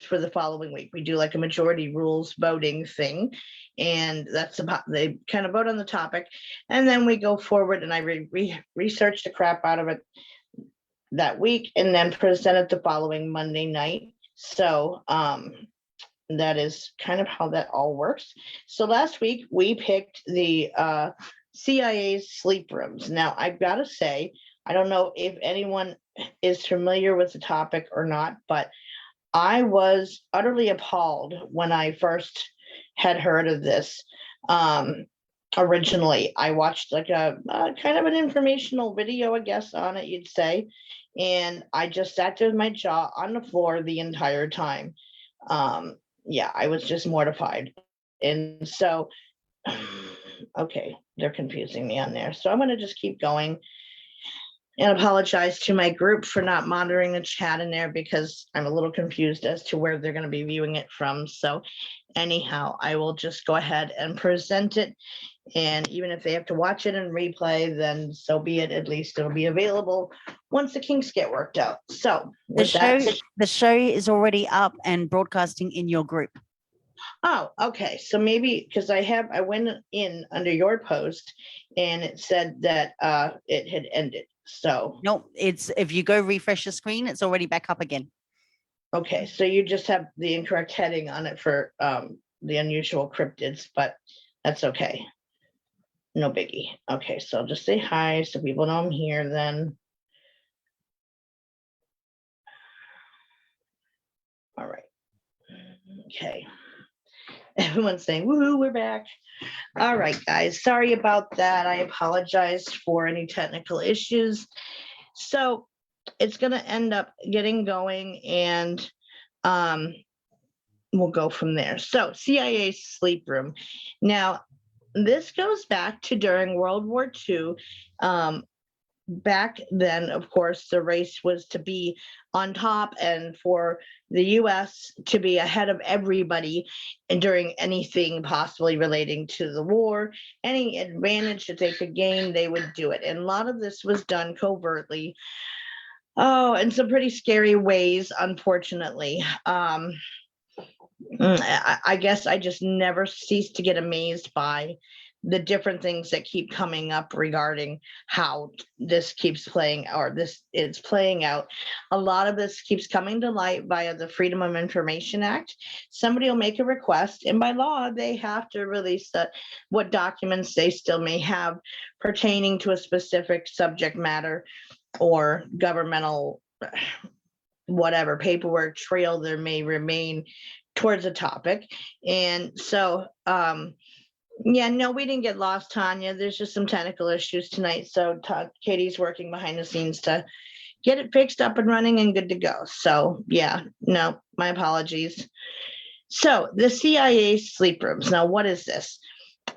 for the following week. We do like a majority rules voting thing, and that's about, they kind of vote on the topic, and then we go forward and I research the crap out of it that week and then present it the following Monday night. So that is kind of how that all works. So last week we picked the CIA's sleep rooms. Now I've got to say, I don't know if anyone is familiar with the topic or not, but I was utterly appalled when I first had heard of this. Originally, I watched like a kind of an informational video, I guess, on it, you'd say. And I just sat there with my jaw on the floor the entire time. Yeah, I was just mortified. And so, okay, they're confusing me on there. So I'm going to just keep going and apologize to my group for not monitoring the chat in there because I'm a little confused as to where they're going to be viewing it from. So anyhow, I will just go ahead and present it. And even if they have to watch it in replay, then so be it. At least it'll be available once the kinks get worked out. So the show is already up and broadcasting in your group. Oh, okay. So maybe because I went in under your post and it said that it had ended. So no, it's, if you go refresh the screen, it's already back up again. Okay, so you just have the incorrect heading on it for the unusual cryptids, but that's okay. No biggie. Okay, so I'll just say hi so people know I'm here then. All right. Okay. Everyone's saying, woohoo, we're back. All right, guys. Sorry about that. I apologize for any technical issues. So it's going to end up getting going and we'll go from there. So CIA sleep room. Now, this goes back to during World War II. Back then, of course, the race was to be on top and for the US to be ahead of everybody and during anything possibly relating to the war. Any advantage that they could gain, they would do it. And a lot of this was done covertly. Oh, in some pretty scary ways, unfortunately. I guess I just never cease to get amazed by the different things that keep coming up regarding how this keeps playing or this is playing out. A lot of this keeps coming to light via the Freedom of Information Act. Somebody will make a request and by law, they have to release what documents they still may have pertaining to a specific subject matter or governmental whatever paperwork trail there may remain towards a topic. And so yeah, no, we didn't get lost, Tanya. There's just some technical issues tonight, so Katie's working behind the scenes to get it fixed up and running and good to go. So yeah, no, my apologies. So the CIA sleep rooms. Now, what is this?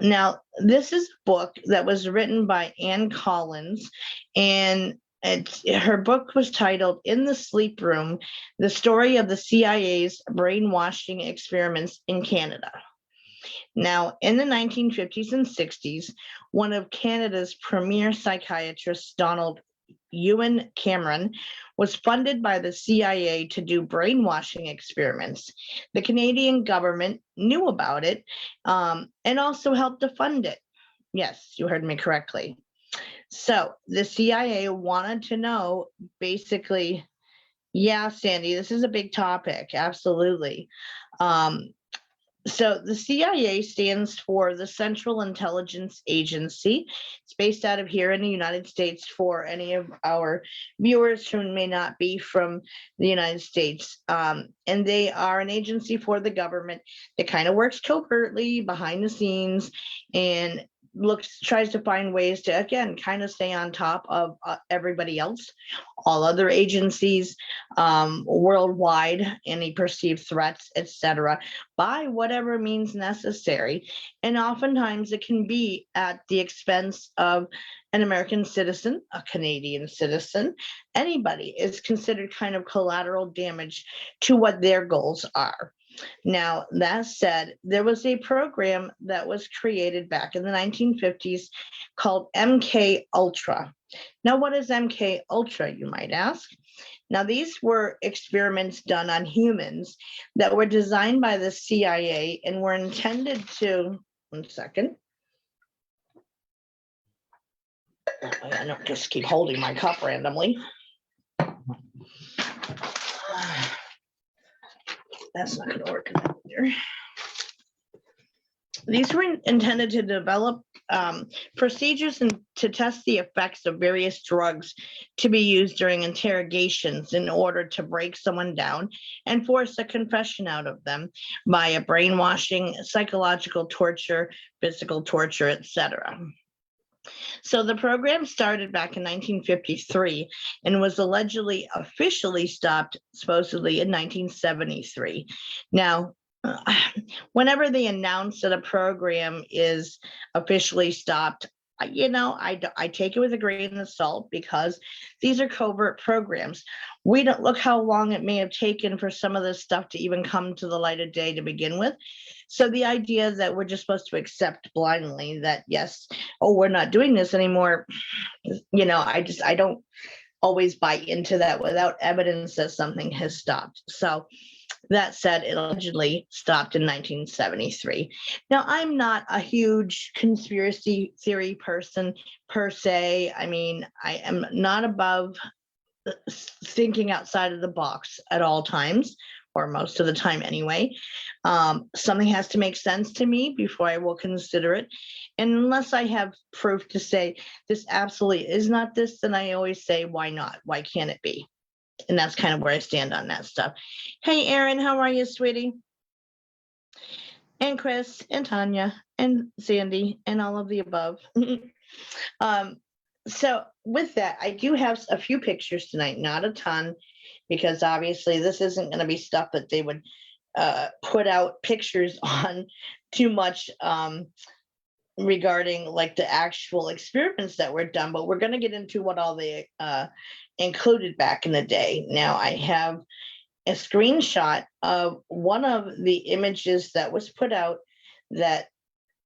Now, this is a book that was written by Ann Collins, and her book was titled In the Sleep Room, The Story of the CIA's Brainwashing Experiments in Canada. Now, in the 1950s and 60s, one of Canada's premier psychiatrists, Donald Ewan Cameron, was funded by the CIA to do brainwashing experiments. The Canadian government knew about it and also helped to fund it. Yes, you heard me correctly. So the CIA wanted to know basically, yeah, Sandy, this is a big topic. Absolutely. So the CIA stands for the Central Intelligence Agency. It's based out of here in the United States for any of our viewers who may not be from the United States. And they are an agency for the government that kind of works covertly behind the scenes and tries to find ways to, again, kind of stay on top of everybody else, all other agencies worldwide, any perceived threats, etc., by whatever means necessary. And oftentimes it can be at the expense of an American citizen, a Canadian citizen. Anybody is considered kind of collateral damage to what their goals are. Now, that said, there was a program that was created back in the 1950s called MK Ultra. Now, what is MK Ultra, you might ask? Now, these were experiments done on humans that were designed by the CIA and were intended to, one second. That way I don't just keep holding my cup randomly. That's not going to work either. These were intended to develop procedures and to test the effects of various drugs to be used during interrogations in order to break someone down and force a confession out of them via brainwashing, psychological torture, physical torture, etc. So the program started back in 1953 and was allegedly officially stopped supposedly in 1973. Now, whenever they announce that a program is officially stopped, I take it with a grain of salt because these are covert programs. We don't look how long it may have taken for some of this stuff to even come to the light of day to begin with. So the idea that we're just supposed to accept blindly that, yes, oh, we're not doing this anymore, I don't always buy into that without evidence that something has stopped. So that said, it allegedly stopped in 1973. Now, I'm not a huge conspiracy theory person per se. I mean, I am not above thinking outside of the box at all times, or most of the time anyway. Something has to make sense to me before I will consider it. And unless I have proof to say this absolutely is not this, then I always say, why not? Why can't it be? And that's kind of where I stand on that stuff. Hey, Erin, how are you, sweetie? And Chris, and Tanya, and Sandy, and all of the above. So with that, I do have a few pictures tonight, not a ton, because obviously this isn't going to be stuff that they would put out pictures on too much regarding like the actual experiments that were done, but we're going to get into what all they included back in the day. Now I have a screenshot of one of the images that was put out that,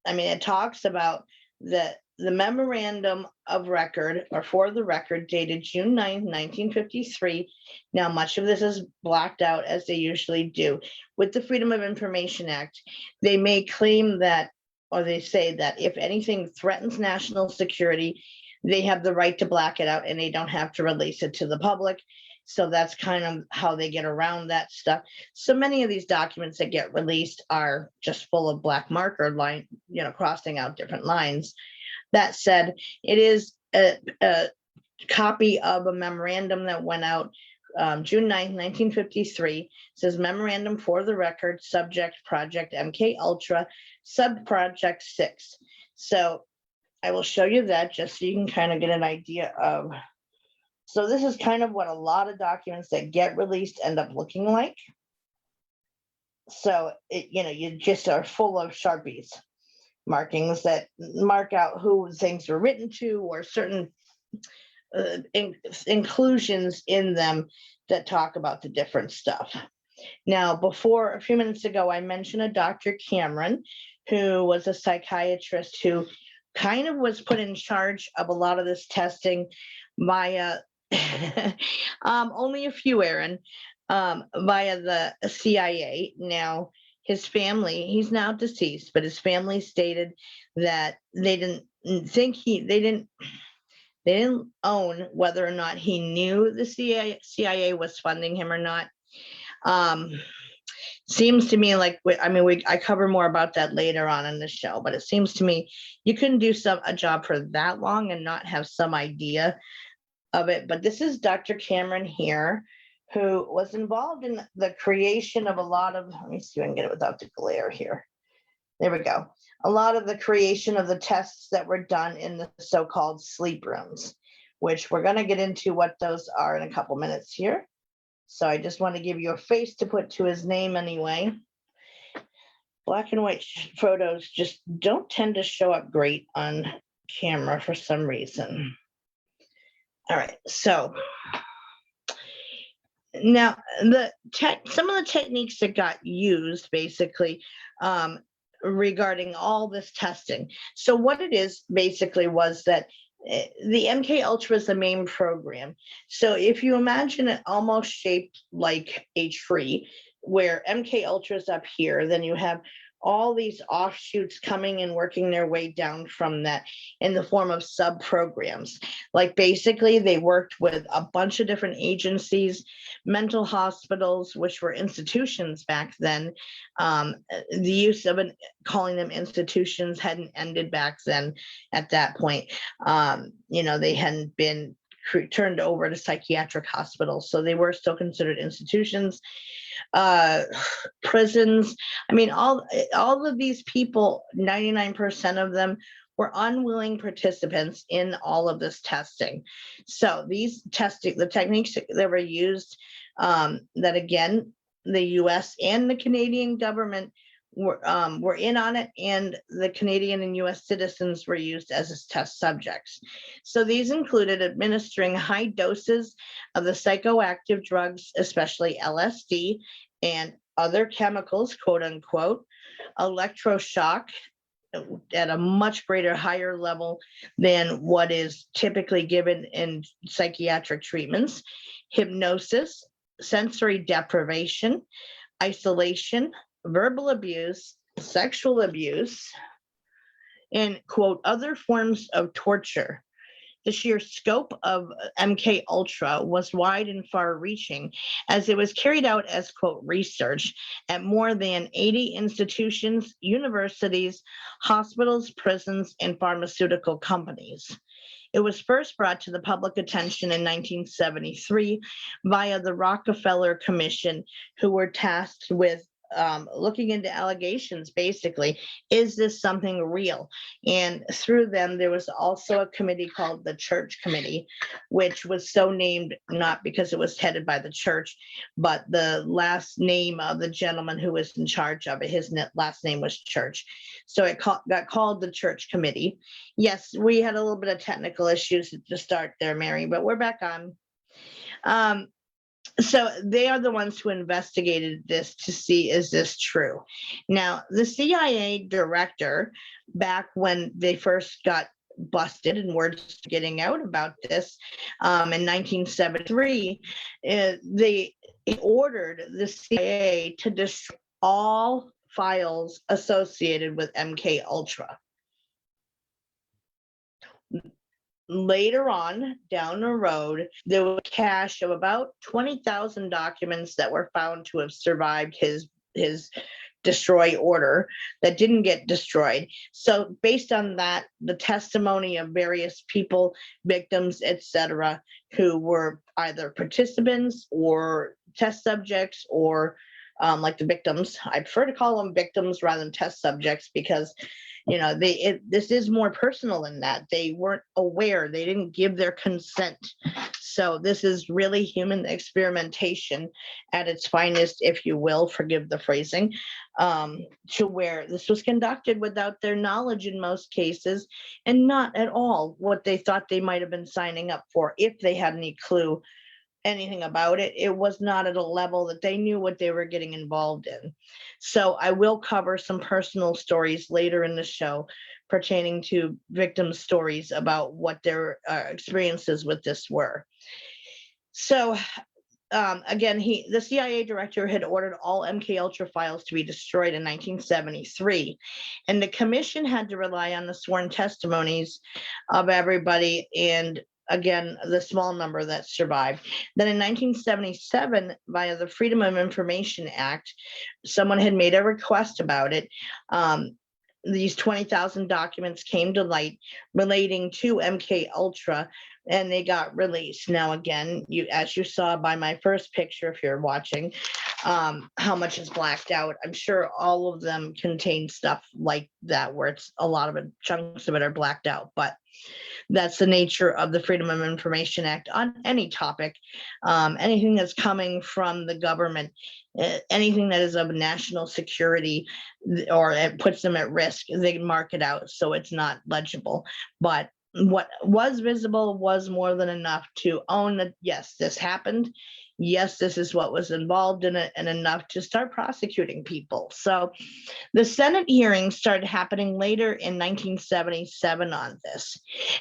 it talks about the memorandum of record, or for the record, dated June 9th, 1953. Now, much of this is blacked out, as they usually do. With the Freedom of Information Act, they may claim that, or they say that if anything threatens national security, they have the right to black it out and they don't have to release it to the public. So that's kind of how they get around that stuff. So many of these documents that get released are just full of black marker line, crossing out different lines. That said, it is a copy of a memorandum that went out June 9th, 1953. It says memorandum for the record, subject Project MK Ultra, subproject 6. So I will show you that just so you can kind of get an idea of. So this is kind of what a lot of documents that get released end up looking like. So you just are full of Sharpies markings that mark out who things were written to, or certain inclusions in them that talk about the different stuff. Now, before, a few minutes ago, I mentioned a Dr. Cameron, who was a psychiatrist who kind of was put in charge of a lot of this testing via only a few, Aaron, via the CIA. Now, his family, he's now deceased, but his family stated that they didn't own whether or not he knew the CIA was funding him or not. Seems to me like, I cover more about that later on in the show, but it seems to me you couldn't do a job for that long and not have some idea of it. But this is Dr. Cameron here, who was involved in the creation of a lot of, let me see if I can get it without the glare here. There we go. A lot of the creation of the tests that were done in the so-called sleep rooms, which we're going to get into what those are in a couple minutes here. So I just want to give you a face to put to his name anyway. Black and white photos just don't tend to show up great on camera for some reason. All right, so now some of the techniques that got used basically regarding all this testing. So what it is basically was that The MK Ultra is the main program. So if you imagine it almost shaped like a tree, where MK Ultra is up here, then you have all these offshoots coming and working their way down from that in the form of sub programs. Like basically, they worked with a bunch of different agencies, mental hospitals, which were institutions back then. The use of calling them institutions hadn't ended back then at that point. They hadn't been turned over to psychiatric hospitals, so they were still considered institutions. Prisons. I mean, all of these people, 99% of them were unwilling participants in all of this testing. So the techniques that were used, that again, the US and the Canadian government were in on it, and the Canadian and US citizens were used as test subjects. So these included administering high doses of the psychoactive drugs, especially LSD and other chemicals, quote unquote, electroshock at a much greater, higher level than what is typically given in psychiatric treatments, hypnosis, sensory deprivation, isolation, verbal abuse, sexual abuse, and quote, other forms of torture. The sheer scope of MK Ultra was wide and far reaching, as it was carried out as quote research at more than 80 institutions, universities, hospitals, prisons, and pharmaceutical companies. It was first brought to the public attention in 1973 via the Rockefeller Commission, who were tasked with looking into allegations. Basically, is this something real? And through them, there was also a committee called the Church Committee, which was so named not because it was headed by the church, but the last name of the gentleman who was in charge of it, his last name was Church. So it got called the Church Committee. Yes, we had a little bit of technical issues to start there, Mary, but we're back on. So they are the ones who investigated this to see, is this true? Now, the CIA director, back when they first got busted and words getting out about this in 1973, they ordered the CIA to destroy all files associated with MK Ultra. Later on, down the road, there was a cache of about 20,000 documents that were found to have survived his destroy order that didn't get destroyed. So based on that, the testimony of various people, victims, etc., who were either participants or test subjects, or like the victims. I prefer to call them victims rather than test subjects, because this is more personal than that. They weren't aware. They didn't give their consent. So this is really human experimentation at its finest, if you will, forgive the phrasing, to where this was conducted without their knowledge in most cases, and not at all what they thought they might have been signing up for, if they had any clue anything about it. It was not at a level that they knew what they were getting involved in. So I will cover some personal stories later in the show pertaining to victim stories about what their experiences with this were. So again, the CIA director had ordered all MK Ultra files to be destroyed in 1973, and the commission had to rely on the sworn testimonies of everybody, and again, the small number that survived. Then in 1977, via the Freedom of Information Act, someone had made a request about it. These 20,000 documents came to light relating to MK Ultra, and they got released. Now, again, as you saw by my first picture, if you're watching, how much is blacked out. I'm sure all of them contain stuff like that, where it's a lot of it, chunks of it are blacked out, but that's the nature of the Freedom of Information Act on any topic. Anything that's coming from the government, anything that is of national security or it puts them at risk, they mark it out so it's not legible. But what was visible was more than enough to own that, yes, this happened. yes, this is what was involved in it, and enough to start prosecuting people. So the Senate hearings started happening later in 1977 on this.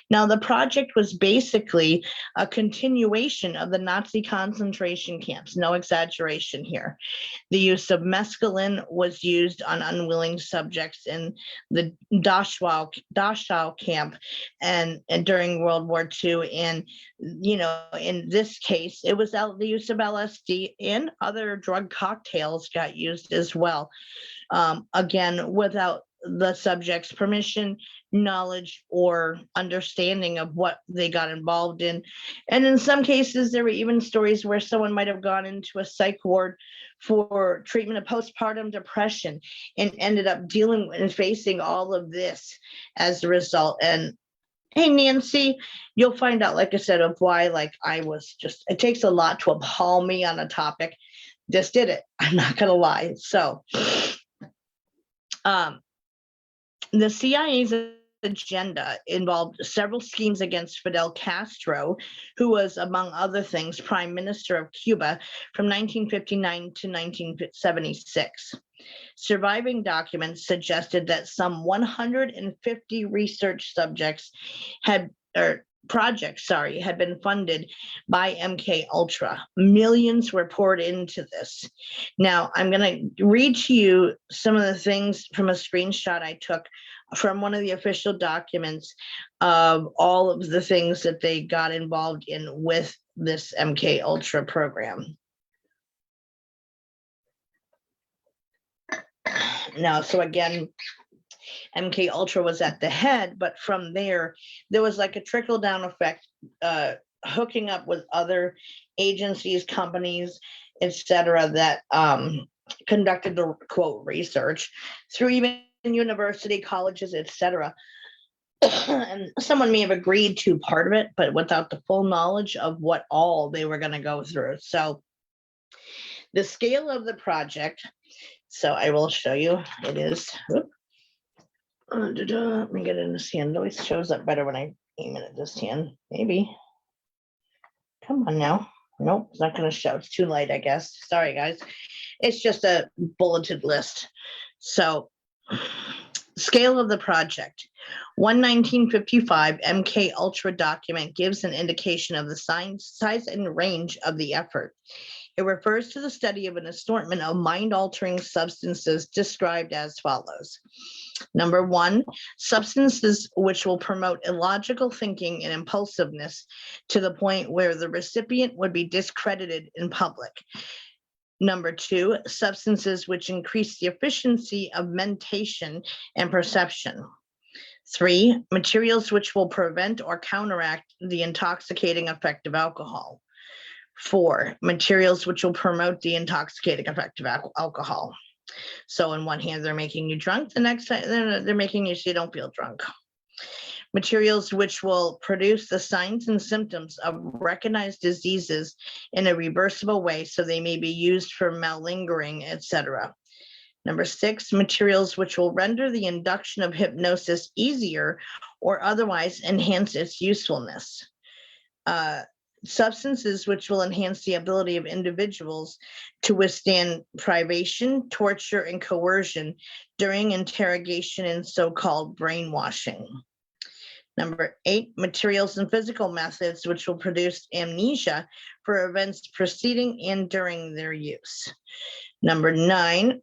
Now, the project was basically a continuation of the Nazi concentration camps, no exaggeration here. The use of mescaline was used on unwilling subjects in the Dachau camp and during World War II. And, in this case, it was the use of LSD, and other drug cocktails got used as well. Again, without the subject's permission, knowledge, or understanding of what they got involved in. And in some cases, there were even stories where someone might have gone into a psych ward for treatment of postpartum depression and ended up dealing and facing all of this as a result. And hey, Nancy, you'll find out, like I said, of why, it takes a lot to appall me on a topic. Just did it. I'm not going to lie. So, the CIA's agenda involved several schemes against Fidel Castro, who was, among other things, Prime Minister of Cuba from 1959 to 1976. Surviving documents suggested that some 150 research projects had been funded by MK Ultra. Millions were poured into this. Now, I'm going to read to you some of the things from a screenshot I took from one of the official documents of all of the things that they got involved in with this MK Ultra program. Now, so again, MK Ultra was at the head, but from there was like a trickle down effect, hooking up with other agencies, companies, etc., that conducted the quote research through even university, colleges, etc. And someone may have agreed to part of it, but without the full knowledge of what all they were going to go through. So the scale of the project, so I will show you, it is, let me get in this hand. It always shows up better when I aim it at this hand, maybe. Come on now. Nope, it's not going to show. It's too light, I guess. Sorry, guys. It's just a bulleted list. So, scale of the project. One 1955 MK Ultra document gives an indication of the size and range of the effort. It refers to the study of an assortment of mind-altering substances described as follows. Number one, substances which will promote illogical thinking and impulsiveness to the point where the recipient would be discredited in public. Number two, substances which increase the efficiency of mentation and perception. 3, materials which will prevent or counteract the intoxicating effect of alcohol. 4, materials which will promote the intoxicating effect of alcohol. So in one hand, they're making you drunk. The next time, they're making you so you don't feel drunk. Materials which will produce the signs and symptoms of recognized diseases in a reversible way, so they may be used for malingering, etc. Number 6, materials which will render the induction of hypnosis easier or otherwise enhance its usefulness. Substances which will enhance the ability of individuals to withstand privation, torture, and coercion during interrogation and so-called brainwashing. Number 8, materials and physical methods which will produce amnesia for events preceding and during their use. Number 9,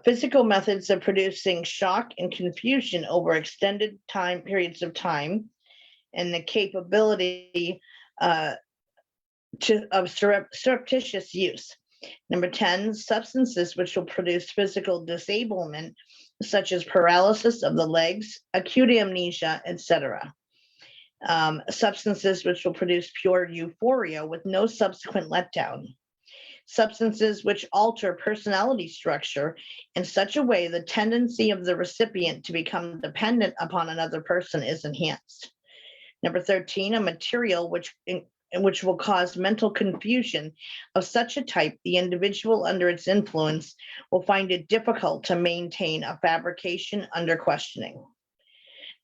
physical methods of producing shock and confusion over extended periods of time, and the capability of surreptitious use. Number 10, substances which will produce physical disablement, such as paralysis of the legs, acute amnesia, etc. Substances which will produce pure euphoria with no subsequent letdown. Substances which alter personality structure in such a way the tendency of the recipient to become dependent upon another person is enhanced. Number 13, a material which will cause mental confusion of such a type the individual under its influence will find it difficult to maintain a fabrication under questioning.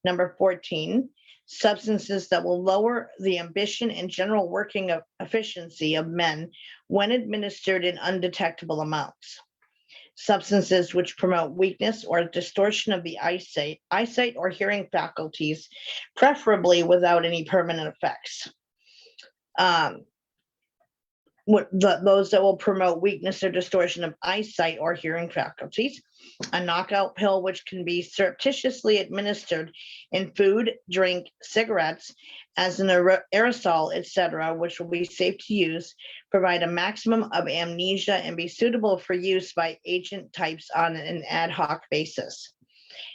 Number 14, substances that will lower the ambition and general working efficiency of men when administered in undetectable amounts. Substances which promote weakness or distortion of the eyesight or hearing faculties, preferably without any permanent effects. Those that will promote weakness or distortion of eyesight or hearing faculties. A knockout pill which can be surreptitiously administered in food, drink, cigarettes, as an aerosol, etc., which will be safe to use, provide a maximum of amnesia, and be suitable for use by agent types on an ad hoc basis.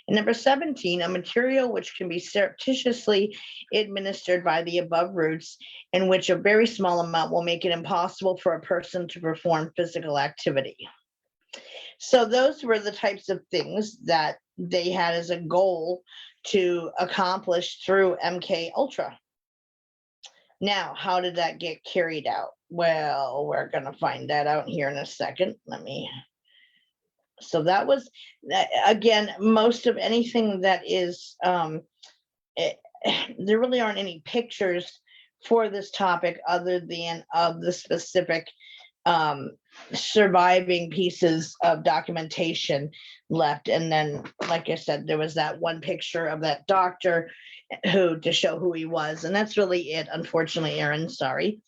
And number 17, a material which can be surreptitiously administered by the above routes, in which a very small amount will make it impossible for a person to perform physical activity. So those were the types of things that they had as a goal to accomplish through MK Ultra. Now, how did that get carried out? Well, we're going to find that out here in a second. So that was, again, most of anything that is, there really aren't any pictures for this topic other than of the specific surviving pieces of documentation left. And then, like I said, there was that one picture of that doctor to show who he was. And that's really it, unfortunately, Aaron, sorry.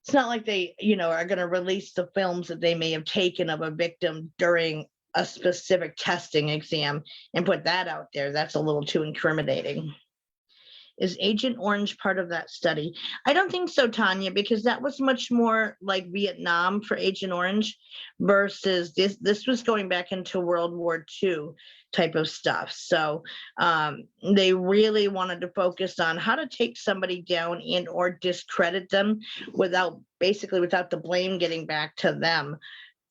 It's not like they, are going to release the films that they may have taken of a victim during a specific testing exam and put that out there. That's a little too incriminating. Is Agent Orange part of that study? I don't think so, Tanya, because that was much more like Vietnam for Agent Orange versus this was going back into World War II type of stuff. So they really wanted to focus on how to take somebody down and or discredit them without the blame getting back to them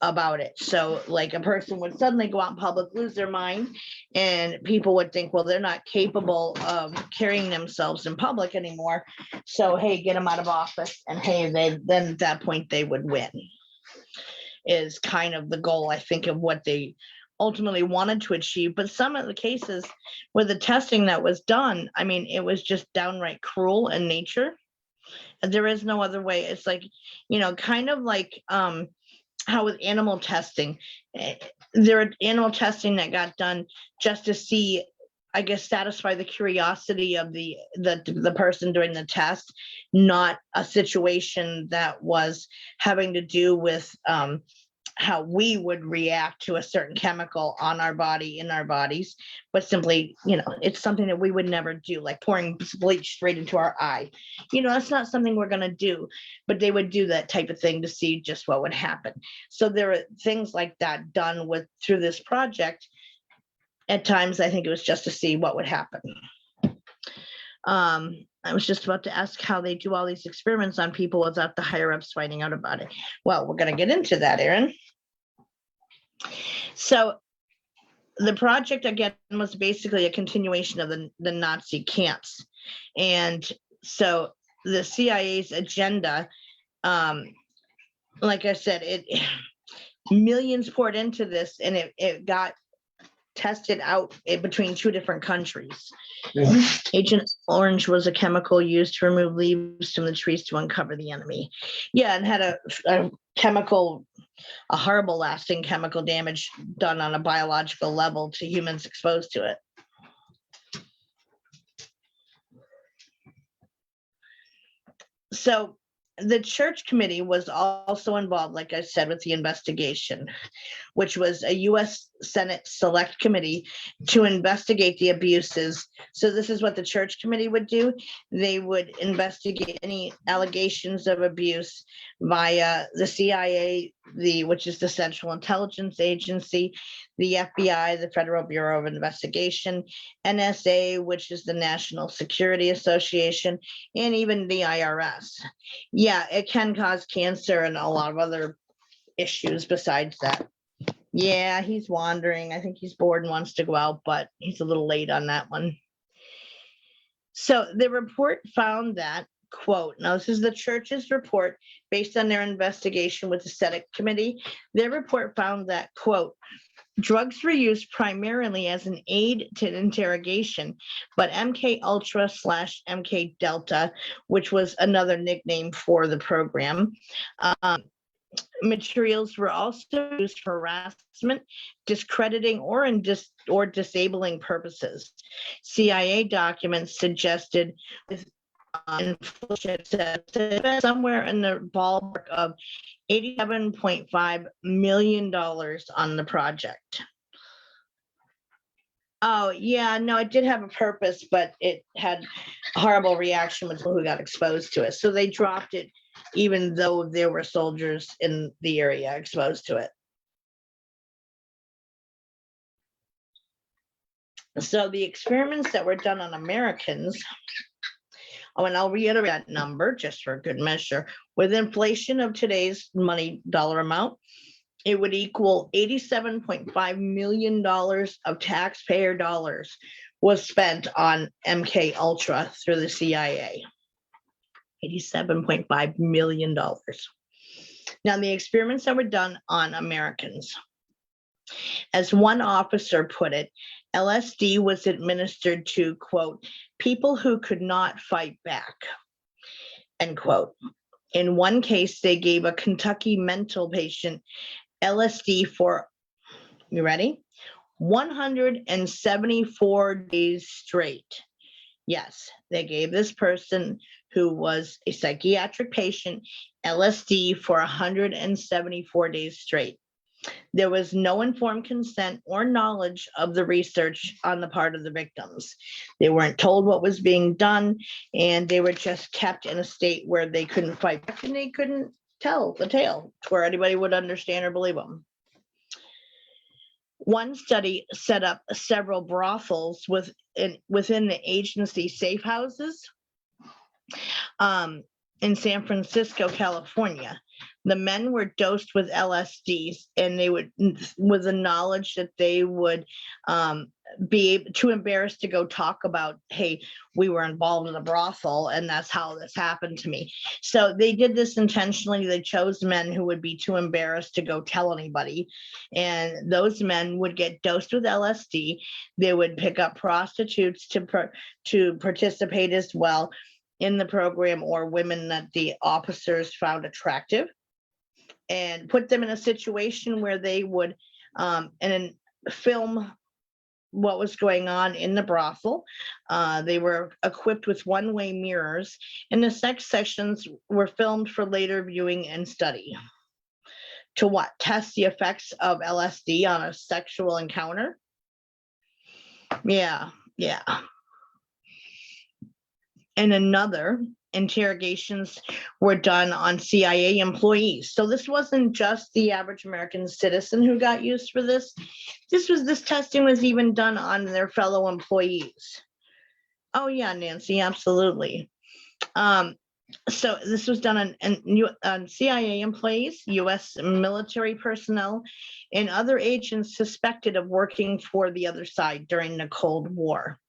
about it. So like a person would suddenly go out in public, lose their mind, and people would think, well, they're not capable of carrying themselves in public anymore. So, hey, get them out of office. And hey, then at that point they would win, is kind of the goal, I think, of what they ultimately wanted to achieve. But some of the cases with the testing that was done, I mean, it was just downright cruel in nature. There is no other way. It's like, kind of like, how with animal testing, there are animal testing that got done just to see, I guess, satisfy the curiosity of the person doing the test, not a situation that was having to do with how we would react to a certain chemical on our body, in our bodies, but simply, it's something that we would never do, like pouring bleach straight into our eye. That's not something we're going to do, but they would do that type of thing to see just what would happen. So there are things like that done through this project. At times, I think it was just to see what would happen. I was just about to ask how they do all these experiments on people without the higher ups finding out about it. Well, we're going to get into that, Aaron. So the project, again, was basically a continuation of the Nazi camps. And so the CIA's agenda, like I said, millions poured into this, and it got tested out between two different countries. Yeah. Agent Orange was a chemical used to remove leaves from the trees to uncover the enemy. Yeah, and had a horrible lasting chemical damage done on a biological level to humans exposed to it. So the church committee was also involved, like I said, with the investigation, which was a U.S. Senate Select Committee to investigate the abuses. So this is what the church committee would do. They would investigate any allegations of abuse via the CIA, which is the Central Intelligence Agency, the FBI, the Federal Bureau of Investigation, NSA, which is the National Security Association, and even the IRS. Yeah, it can cause cancer and a lot of other issues besides that. Yeah, he's wandering. I think he's bored and wants to go out, but he's a little late on that one. So the report found that quote, now this is the church's report based on their investigation with the Senate committee. Their report found that, quote, drugs were used primarily as an aid to interrogation, but MK Ultra / MK Delta, which was another nickname for the program, materials were also used for harassment, discrediting, or disabling purposes. CIA documents suggested somewhere in the ballpark of $87.5 million on the project. Oh, yeah, no, it did have a purpose, but it had a horrible reaction with people who got exposed to it. So they dropped it, even though there were soldiers in the area exposed to it. So the experiments that were done on Americans, oh, and I'll reiterate that number just for good measure, with inflation of today's money dollar amount, it would equal $87.5 million of taxpayer dollars was spent on MK Ultra through the CIA. $87.5 million. Now, the experiments that were done on Americans, as one officer put it, LSD was administered to, quote, people who could not fight back, end quote. In one case, they gave a Kentucky mental patient LSD for, you ready? 174 days straight. Yes, they gave this person who was a psychiatric patient LSD for 174 days straight. There was no informed consent or knowledge of the research on the part of the victims. They weren't told what was being done, and they were just kept in a state where they couldn't fight back and they couldn't tell the tale where anybody would understand or believe them. One study set up several brothels within the agency safe houses in San Francisco, California. The men were dosed with LSDs, and they would, with the knowledge that they would be too embarrassed to go talk about, hey, we were involved in a brothel, and that's how this happened to me. So they did this intentionally. They chose men who would be too embarrassed to go tell anybody, and those men would get dosed with LSD. They would pick up prostitutes to participate as well in the program, or women that the officers found attractive, and put them in a situation where they would and film what was going on in the brothel. They were equipped with one-way mirrors, and the sex sections were filmed for later viewing and study. To what? Test the effects of LSD on a sexual encounter? Yeah. And another, interrogations were done on CIA employees. So this wasn't just the average American citizen who got used for this. This testing was even done on their fellow employees. Oh yeah, Nancy, absolutely. So this was done on CIA employees, US military personnel, and other agents suspected of working for the other side during the Cold War.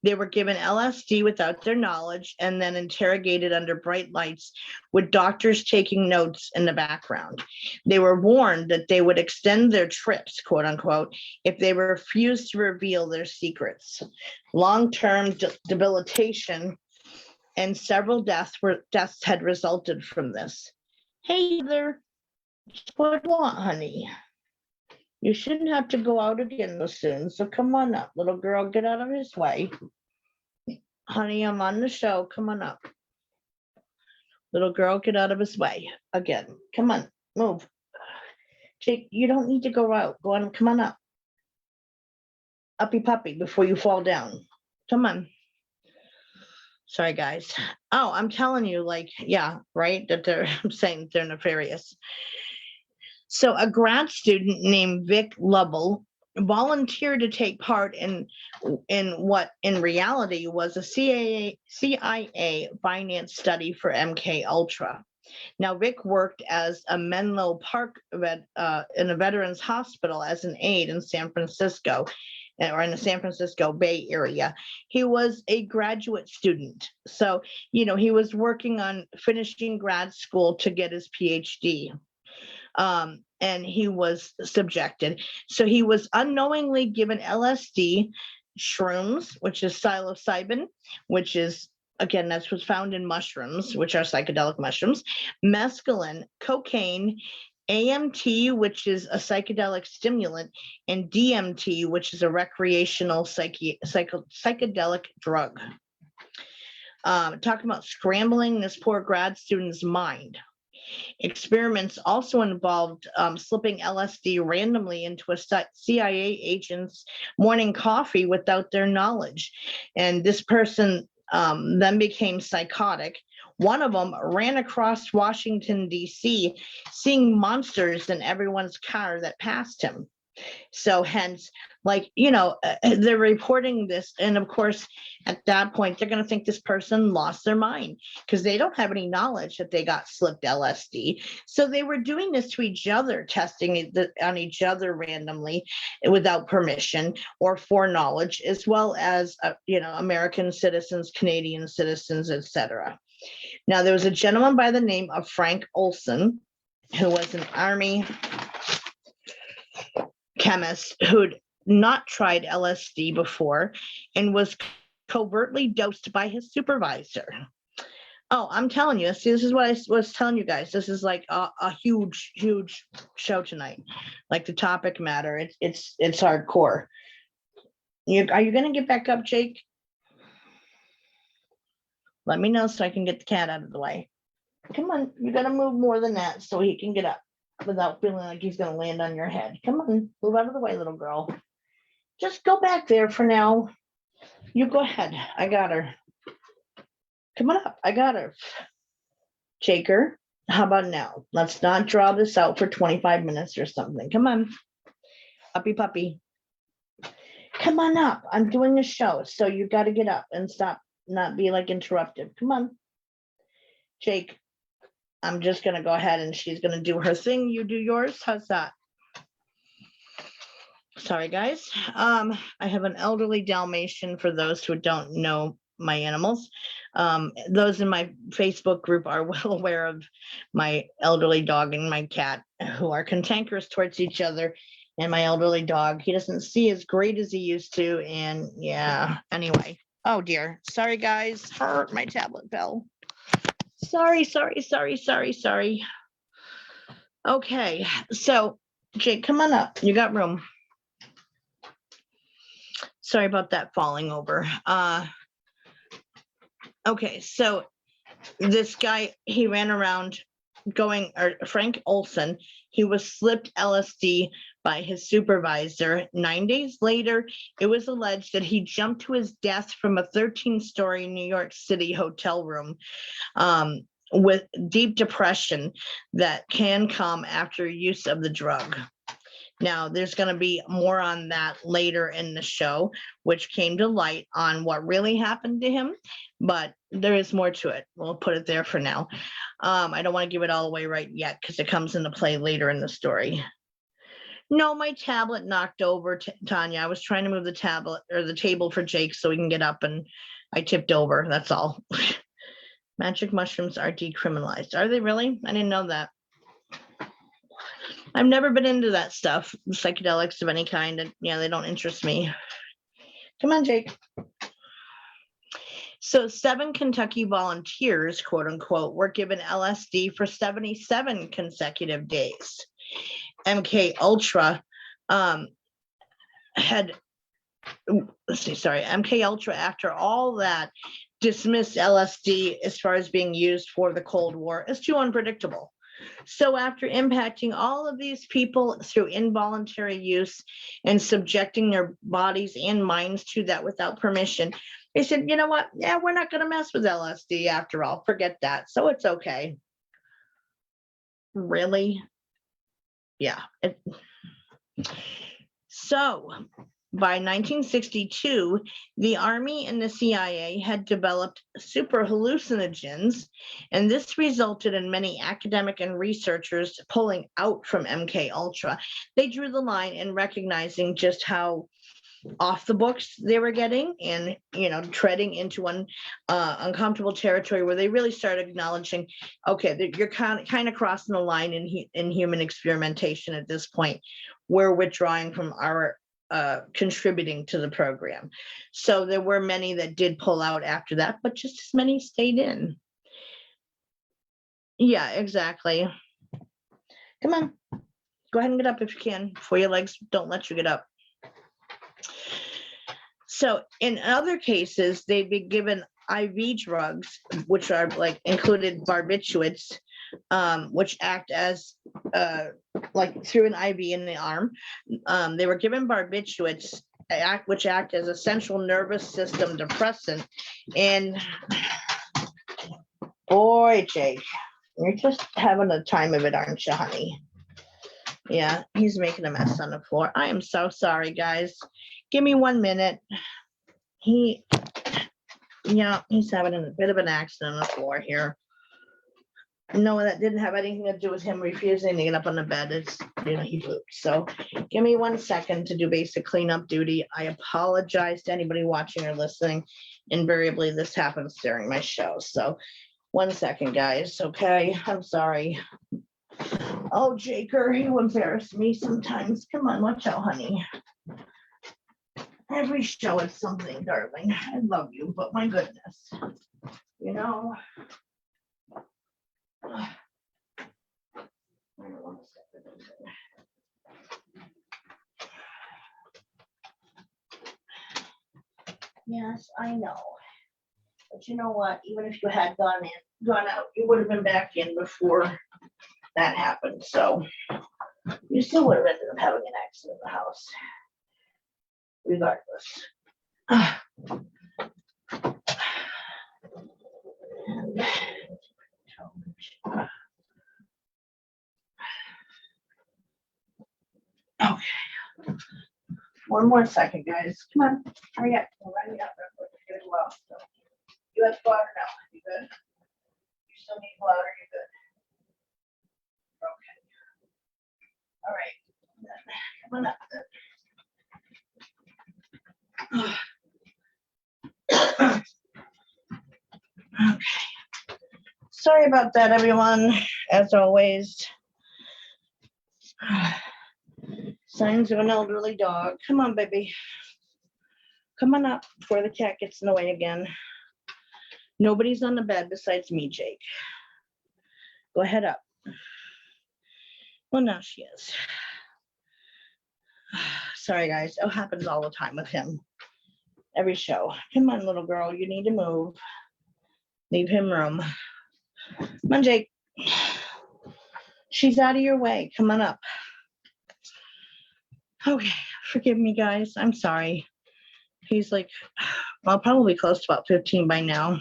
They were given LSD without their knowledge and then interrogated under bright lights with doctors taking notes in the background. They were warned that they would extend their trips, quote unquote, if they refused to reveal their secrets. Long-term debilitation and several deaths had resulted from this. Hey, Heather, what do you want, honey? You shouldn't have to go out again so soon, so come on up, little girl, get out of his way. Honey, I'm on the show, come on up. Little girl, get out of his way again. Come on, move. Jake, you don't need to go out. Go on, come on up. Uppy puppy, before you fall down. Come on. Sorry, guys. Oh, I'm telling you, like, yeah, right, that I'm saying they're nefarious. So a grad student named Vic Lovell volunteered to take part in what in reality was a CIA finance study for MK Ultra. Now, Vic worked as a Menlo Park in a veterans hospital as an aide in San Francisco, or in the San Francisco Bay Area. He was a graduate student. So, he was working on finishing grad school to get his PhD. And he was subjected. So he was unknowingly given LSD, shrooms, which is psilocybin, which is, again, that's what's found in mushrooms, which are psychedelic mushrooms, mescaline, cocaine, AMT, which is a psychedelic stimulant, and DMT, which is a recreational psychedelic drug. Talking about scrambling this poor grad student's mind. Experiments also involved slipping LSD randomly into a CIA agent's morning coffee without their knowledge. And this person then became psychotic. One of them ran across Washington, D.C., seeing monsters in everyone's car that passed him. So hence, they're reporting this. And of course, at that point, they're going to think this person lost their mind because they don't have any knowledge that they got slipped LSD. So they were doing this to each other, testing it on each other randomly without permission or foreknowledge, as well as, American citizens, Canadian citizens, etc. Now, there was a gentleman by the name of Frank Olson, who was an Army chemist who'd not tried LSD before and was covertly dosed by his supervisor. Oh, I'm telling you, see, this is what I was telling you guys. This is like a huge, huge show tonight. Like the topic matter, it's hardcore. Are you going to get back up, Jake? Let me know so I can get the cat out of the way. Come on, you got to move more than that so he can get up without feeling like he's going to land on your head. Come on, move out of the way, little girl. Just go back there for now. You go ahead. I got her. Come on up. I got her. Shaker, how about now? Let's not draw this out for 25 minutes or something. Come on. Puppy, puppy. Come on up. I'm doing a show, so you got to get up and stop, not be like interrupted. Come on. Jake, I'm just going to go ahead and she's going to do her thing. You do yours. How's that? Sorry, guys. I have an elderly Dalmatian for those who don't know my animals. Those in my Facebook group are well aware of my elderly dog and my cat, who are cantankerous towards each other. And my elderly dog, he doesn't see as great as he used to. And yeah, anyway. Oh dear. Sorry, guys. My tablet fell. Sorry. Okay, so Jake, come on up. You got room. Sorry about that falling over. Okay, so this guy, he ran around Frank Olson, he was slipped LSD by his supervisor. 9 days later, it was alleged that he jumped to his death from a 13-story New York City hotel room with deep depression that can come after use of the drug. Now, there's going to be more on that later in the show, which came to light on what really happened to him, but there is more to it. We'll put it there for now. I don't want to give it all away right yet because it comes into play later in the story. No, my tablet knocked over, Tanya. I was trying to move the tablet or the table for Jake so he can get up, and I tipped over. That's all. Magic mushrooms are decriminalized. Are they really? I didn't know that. I've never been into that stuff, psychedelics of any kind, and yeah, they don't interest me. Come on, Jake. So 7 Kentucky volunteers, quote unquote, were given LSD for 77 consecutive days. MK Ultra MK Ultra, after all that, dismissed LSD as far as being used for the Cold War as too unpredictable. So after impacting all of these people through involuntary use and subjecting their bodies and minds to that without permission, they said, you know what? Yeah, we're not going to mess with LSD after all. Forget that. So it's okay. Really? Yeah. So by 1962, the Army and the CIA had developed super hallucinogens, and this resulted in many academic and researchers pulling out from MK Ultra. They drew the line in recognizing just how off the books they were getting, and treading into uncomfortable territory where they really started acknowledging, okay, you're kind of crossing the line in human experimentation at this point. We're withdrawing from our contributing to the program. So there were many that did pull out after that, but just as many stayed in. Yeah, exactly. Come on, go ahead and get up if you can before your legs don't let you get up. So in other cases, they'd be given IV drugs, which are like included barbiturates, which act as like through an IV in the arm. They were given barbiturates, which act as a central nervous system depressant. And boy, Jake, you're just having a time of it, aren't you, honey? Yeah, he's making a mess on the floor. I am so sorry, guys. Give me 1 minute. He's having a bit of an accident on the floor here. No, that didn't have anything to do with him refusing to get up on the bed. It's, he pooped. So give me 1 second to do basic cleanup duty. I apologize to anybody watching or listening. Invariably, this happens during my show. So 1 second, guys. Okay, I'm sorry. Oh, Jaker, you embarrass me sometimes. Come on, watch out, honey. Every show is something, darling. I love you, but my goodness. I don't want to step it in there. Yes, I know. But you know what? Even if you had gone out, you would have been back in before that happened. So you still would have ended up having an accident in the house, regardless. Okay. 1 more second, guys. Come on. Hurry up. We're running out real quick. You're doing well. So you have water now. You good? You still need water? You good? Okay. All right. Come on up. Okay. Sorry about that, everyone. As always. Signs of an elderly dog. Come on, baby. Come on up before the cat gets in the way again. Nobody's on the bed besides me, Jake. Go ahead up. Well, now she is. Sorry, guys. It happens all the time with him. Every show. Come on, little girl. You need to move. Leave him room. Come on, Jake. She's out of your way. Come on up. Okay. Forgive me, guys. I'm sorry. He's like, well, probably close to about 15 by now.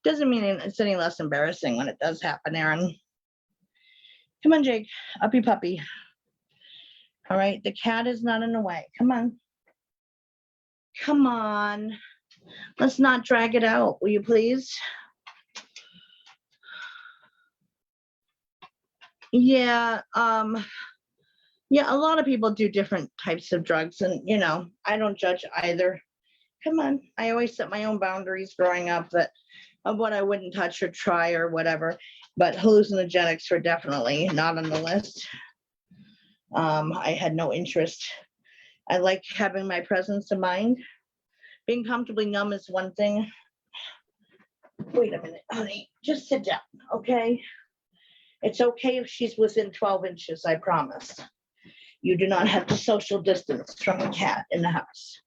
Doesn't mean it's any less embarrassing when it does happen, Aaron. Come on, Jake. Uppy puppy. All right. The cat is not in the way. Come on. Come on. Let's not drag it out. Will you please? Yeah. Yeah, a lot of people do different types of drugs, and I don't judge either. Come on. I always set my own boundaries growing up of what I wouldn't touch or try or whatever, but hallucinogenics were definitely not on the list. I had no interest. I like having my presence of mind. Being comfortably numb is one thing. Wait a minute, honey, just sit down, okay? It's okay if she's within 12 inches, I promise. You do not have to social distance from a cat in the house.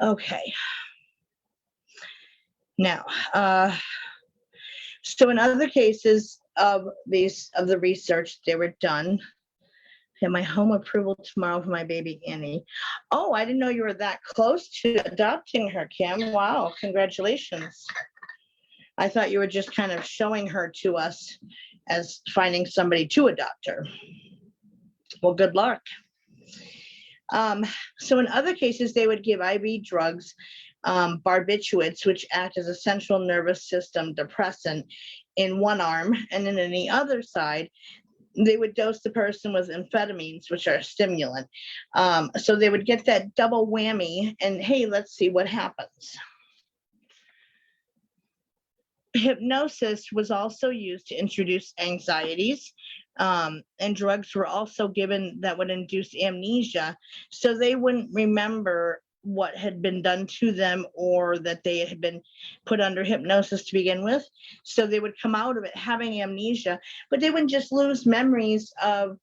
Okay. Now, so in other cases of the research, they were done. Have my home approval tomorrow for my baby Annie. Oh, I didn't know you were that close to adopting her, Kim. Wow, congratulations. I thought you were just kind of showing her to us as finding somebody to adopt her. Well, good luck. So in other cases, they would give IV drugs, barbiturates, which act as a central nervous system depressant in one arm, and then in the other side, they would dose the person with amphetamines, which are a stimulant. So they would get that double whammy and, hey, let's see what happens. Hypnosis was also used to introduce anxieties, and drugs were also given that would induce amnesia, so they wouldn't remember what had been done to them or that they had been put under hypnosis to begin with. So they would come out of it having amnesia, but they wouldn't just lose memories of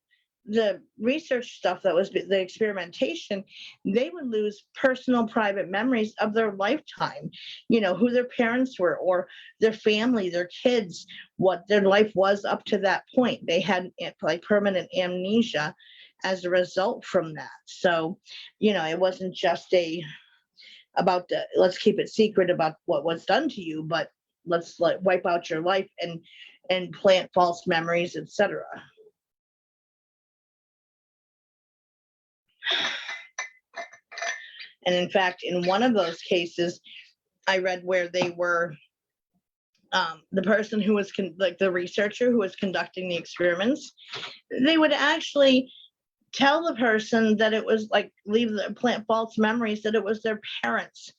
the research stuff that was the experimentation. They would lose personal private memories of their lifetime, who their parents were or their family, their kids, what their life was up to that point. They had like permanent amnesia as a result from that. So, it wasn't just about let's keep it secret about what was done to you, but let's wipe out your life and plant false memories, etc. And in fact, in one of those cases, I read where they were, the person who was the researcher who was conducting the experiments, they would actually tell the person that it was plant false memories, that it was their parents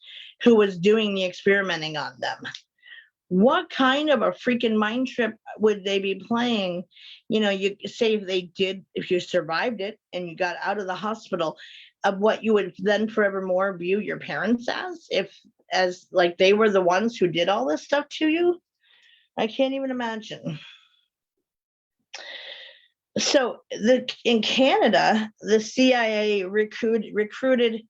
who was doing the experimenting on them. What kind of a freaking mind trip would they be playing? You say if you survived it and you got out of the hospital, of what you would then forevermore view your parents as like they were the ones who did all this stuff to you. I can't even imagine. So in Canada, the CIA recruited,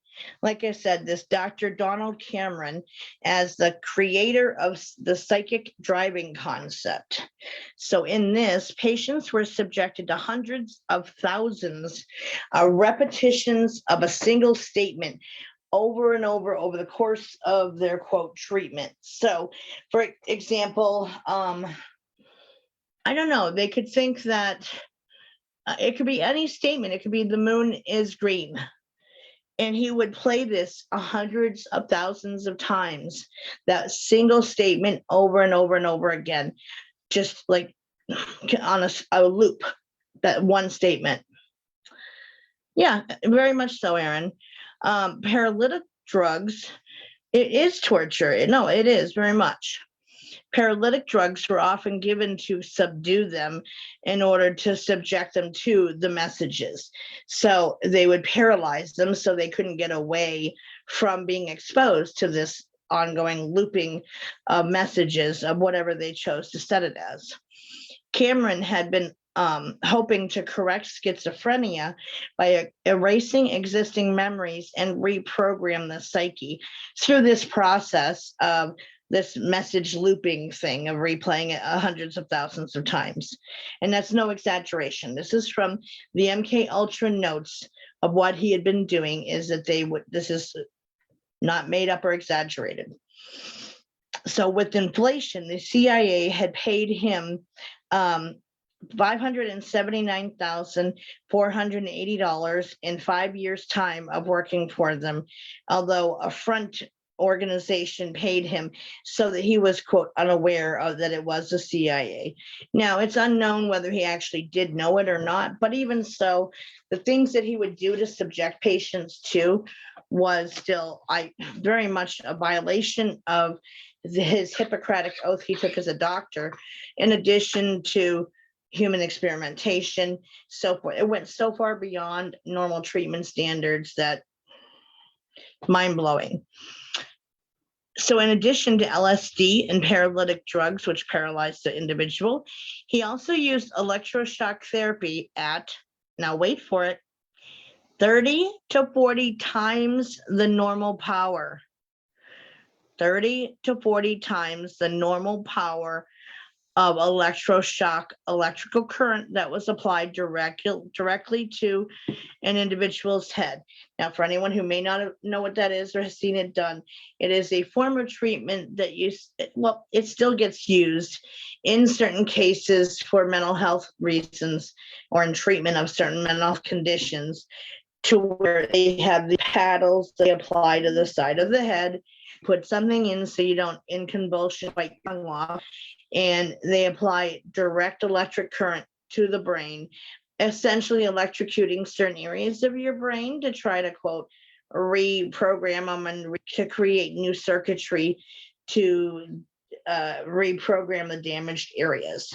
like I said, this Dr. Donald Cameron as the creator of the psychic driving concept. So in this, patients were subjected to hundreds of thousands of repetitions of a single statement over and over the course of their quote treatment. So for example, I don't know, they could think that it could be any statement. It could be the moon is green. And he would play this hundreds of thousands of times, that single statement over and over and over again, just like on a loop, that one statement. Yeah, very much so, Aaron. Paralytic drugs, it is torture. No, it is very much. Paralytic drugs were often given to subdue them in order to subject them to the messages. So they would paralyze them so they couldn't get away from being exposed to this ongoing looping of messages of whatever they chose to set it as. Cameron had been hoping to correct schizophrenia by erasing existing memories and reprogram the psyche through this process of this message looping thing of replaying it hundreds of thousands of times. And that's no exaggeration. This is from the MK Ultra notes of what he had been doing, is that this is not made up or exaggerated. So with inflation, the CIA had paid him $579,480 in 5 years' time of working for them, although a front organization paid him so that he was, quote, unaware of that it was the CIA. Now, it's unknown whether he actually did know it or not, but even so, the things that he would do to subject patients to was still very much a violation of his Hippocratic oath he took as a doctor, in addition to human experimentation, so forth. It went so far beyond normal treatment standards that mind-blowing. So in addition to LSD and paralytic drugs, which paralyzed the individual, he also used electroshock therapy at, now wait for it, 30 to 40 times the normal power. 30 to 40 times the normal power of electrical current that was applied directly to an individual's head. Now, for anyone who may not know what that is or has seen it done, it is a form of treatment that it still gets used in certain cases for mental health reasons or in treatment of certain mental health conditions, to where they have the paddles they apply to the side of the head, put something in so you don't in convulsion bite your tongue off, and they apply direct electric current to the brain, essentially electrocuting certain areas of your brain to try to, quote, reprogram them and to create new circuitry to reprogram the damaged areas.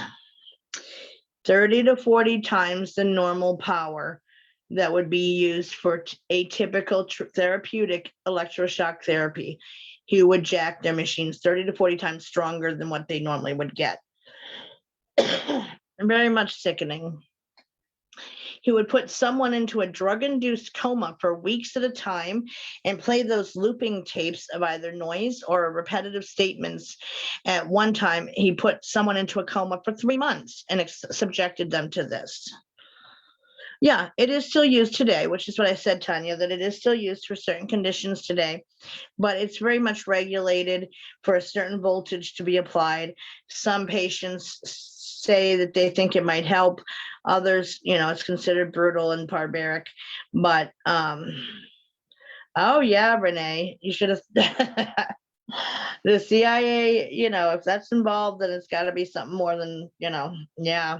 30 to 40 times the normal power that would be used for a typical therapeutic electroshock therapy. He would jack their machines 30 to 40 times stronger than what they normally would get. Very much sickening. He would put someone into a drug-induced coma for weeks at a time and play those looping tapes of either noise or repetitive statements. At one time, he put someone into a coma for 3 months and subjected them to this. Yeah, it is still used today, which is what I said, Tanya, that it is still used for certain conditions today, but it's very much regulated for a certain voltage to be applied. Some patients say that they think it might help. Others, it's considered brutal and barbaric, but oh yeah, Renee, you should have the CIA, if that's involved, then it's got to be something more than, yeah.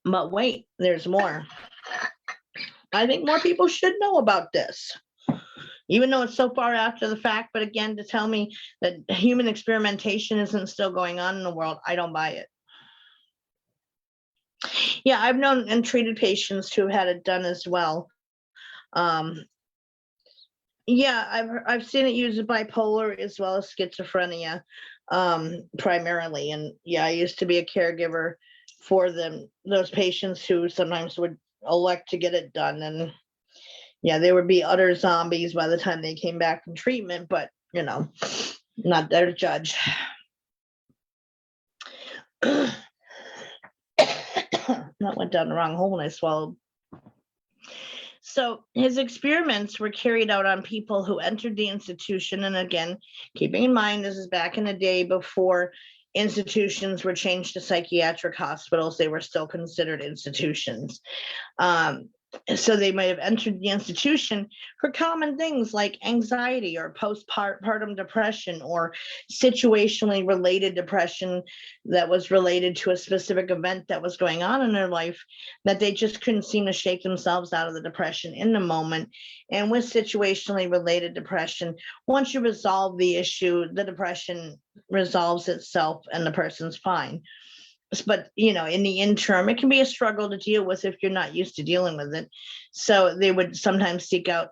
But wait, there's more. I think more people should know about this, even though it's so far after the fact. But again, to tell me that human experimentation isn't still going on in the world, I don't buy it. Yeah, I've known and treated patients who have had it done as well. Yeah, I've seen it used in bipolar as well as schizophrenia, primarily. And yeah, I used to be a caregiver for those patients who sometimes would elect to get it done. And yeah, they would be utter zombies by the time they came back from treatment, but not there to judge. That went down the wrong hole when I swallowed. So his experiments were carried out on people who entered the institution. And again, keeping in mind, this is back in the day before institutions were changed to psychiatric hospitals. They were still considered institutions. So they might have entered the institution for common things like anxiety or postpartum depression or situationally related depression that was related to a specific event that was going on in their life, that they just couldn't seem to shake themselves out of the depression in the moment. And with situationally related depression, once you resolve the issue, the depression resolves itself and the person's fine. But in the interim, it can be a struggle to deal with if you're not used to dealing with it. So they would sometimes seek out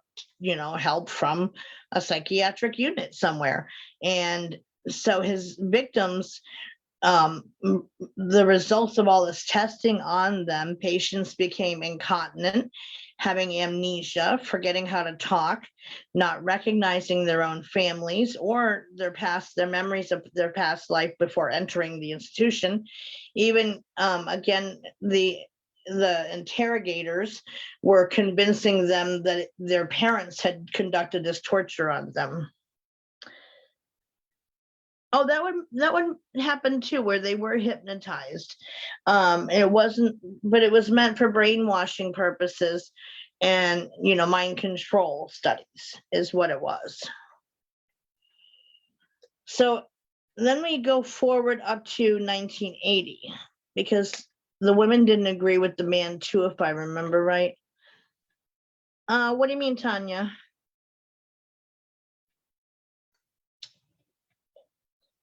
help from a psychiatric unit somewhere. And so his victims, the results of all this testing on them, patients became incontinent, having amnesia, forgetting how to talk, not recognizing their own families or their memories of their past life before entering the institution. Even again, the interrogators were convincing them that their parents had conducted this torture on them. Oh, that would happen too, where they were hypnotized. It wasn't, but it was meant for brainwashing purposes and mind control studies is what it was. So then we go forward up to 1980, because the women didn't agree with the man too, if I remember right. What do you mean, Tanya?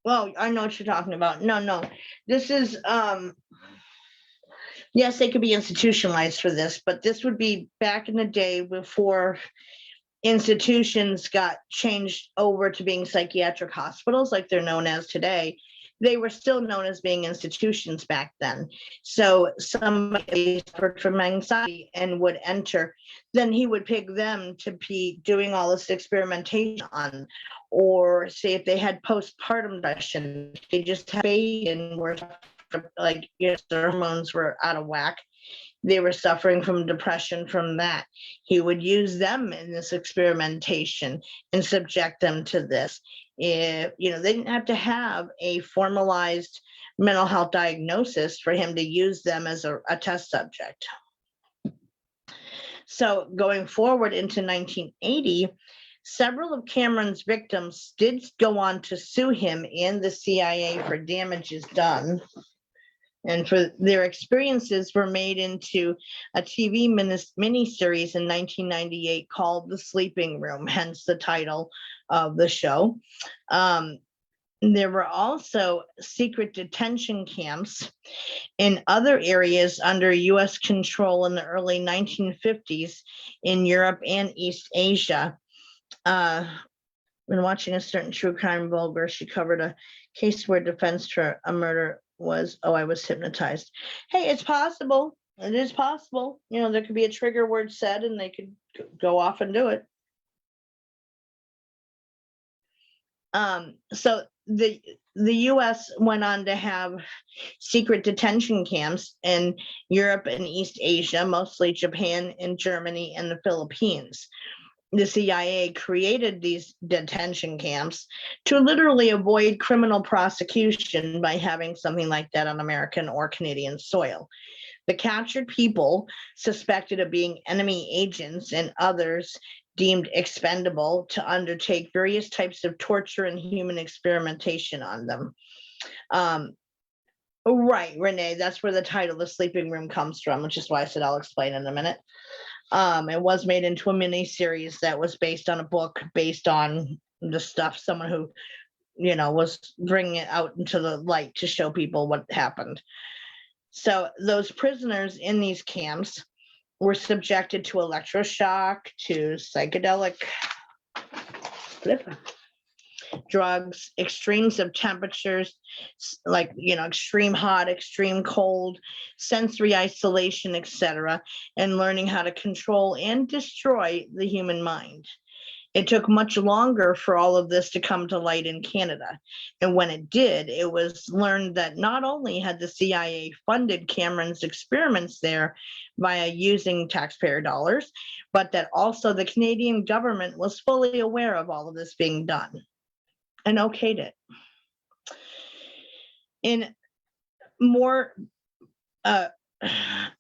Well, I know what you're talking about. No, this is, yes, they could be institutionalized for this, but this would be back in the day before institutions got changed over to being psychiatric hospitals like they're known as today. They were still known as being institutions back then. So somebody suffered from anxiety and would enter, then he would pick them to be doing all this experimentation on. Or say if they had postpartum depression, they just had a baby and were like, their hormones were out of whack. They were suffering from depression from that. He would use them in this experimentation and subject them to this. If they didn't have to have a formalized mental health diagnosis for him to use them as a test subject. So going forward into 1980, Several of Cameron's victims did go on to sue him and the CIA for damages done. And for their experiences were made into a TV miniseries in 1998 called The Sleeping Room, hence the title of the show. There were also secret detention camps in other areas under US control in the early 1950s in Europe and East Asia. When watching a certain true crime vlog where she covered a case where defense for a murder was, oh, I was hypnotized. Hey, it's possible. It is possible. You know, there could be a trigger word said and they could go off and do it. So the US went on to have secret detention camps in Europe and East Asia, mostly Japan and Germany and the Philippines. The CIA created these detention camps to literally avoid criminal prosecution by having something like that on American or Canadian soil. The captured people suspected of being enemy agents and others deemed expendable to undertake various types of torture and human experimentation on them. Right, Renee, that's where the title, The Sleeping Room, comes from, which is why I said I'll explain in a minute. It was made into a mini series that was based on a book, based on the stuff, someone who, you know, was bringing it out into the light to show people what happened. So those prisoners in these camps were subjected to electroshock, to psychedelic drugs, extremes of temperatures, like, you know, extreme hot, extreme cold, sensory isolation, etc., and learning how to control and destroy the human mind. It took much longer for all of this to come to light in Canada. And when it did, it was learned that not only had the CIA funded Cameron's experiments there via using taxpayer dollars, but that also the Canadian government was fully aware of all of this being done and okayed it. In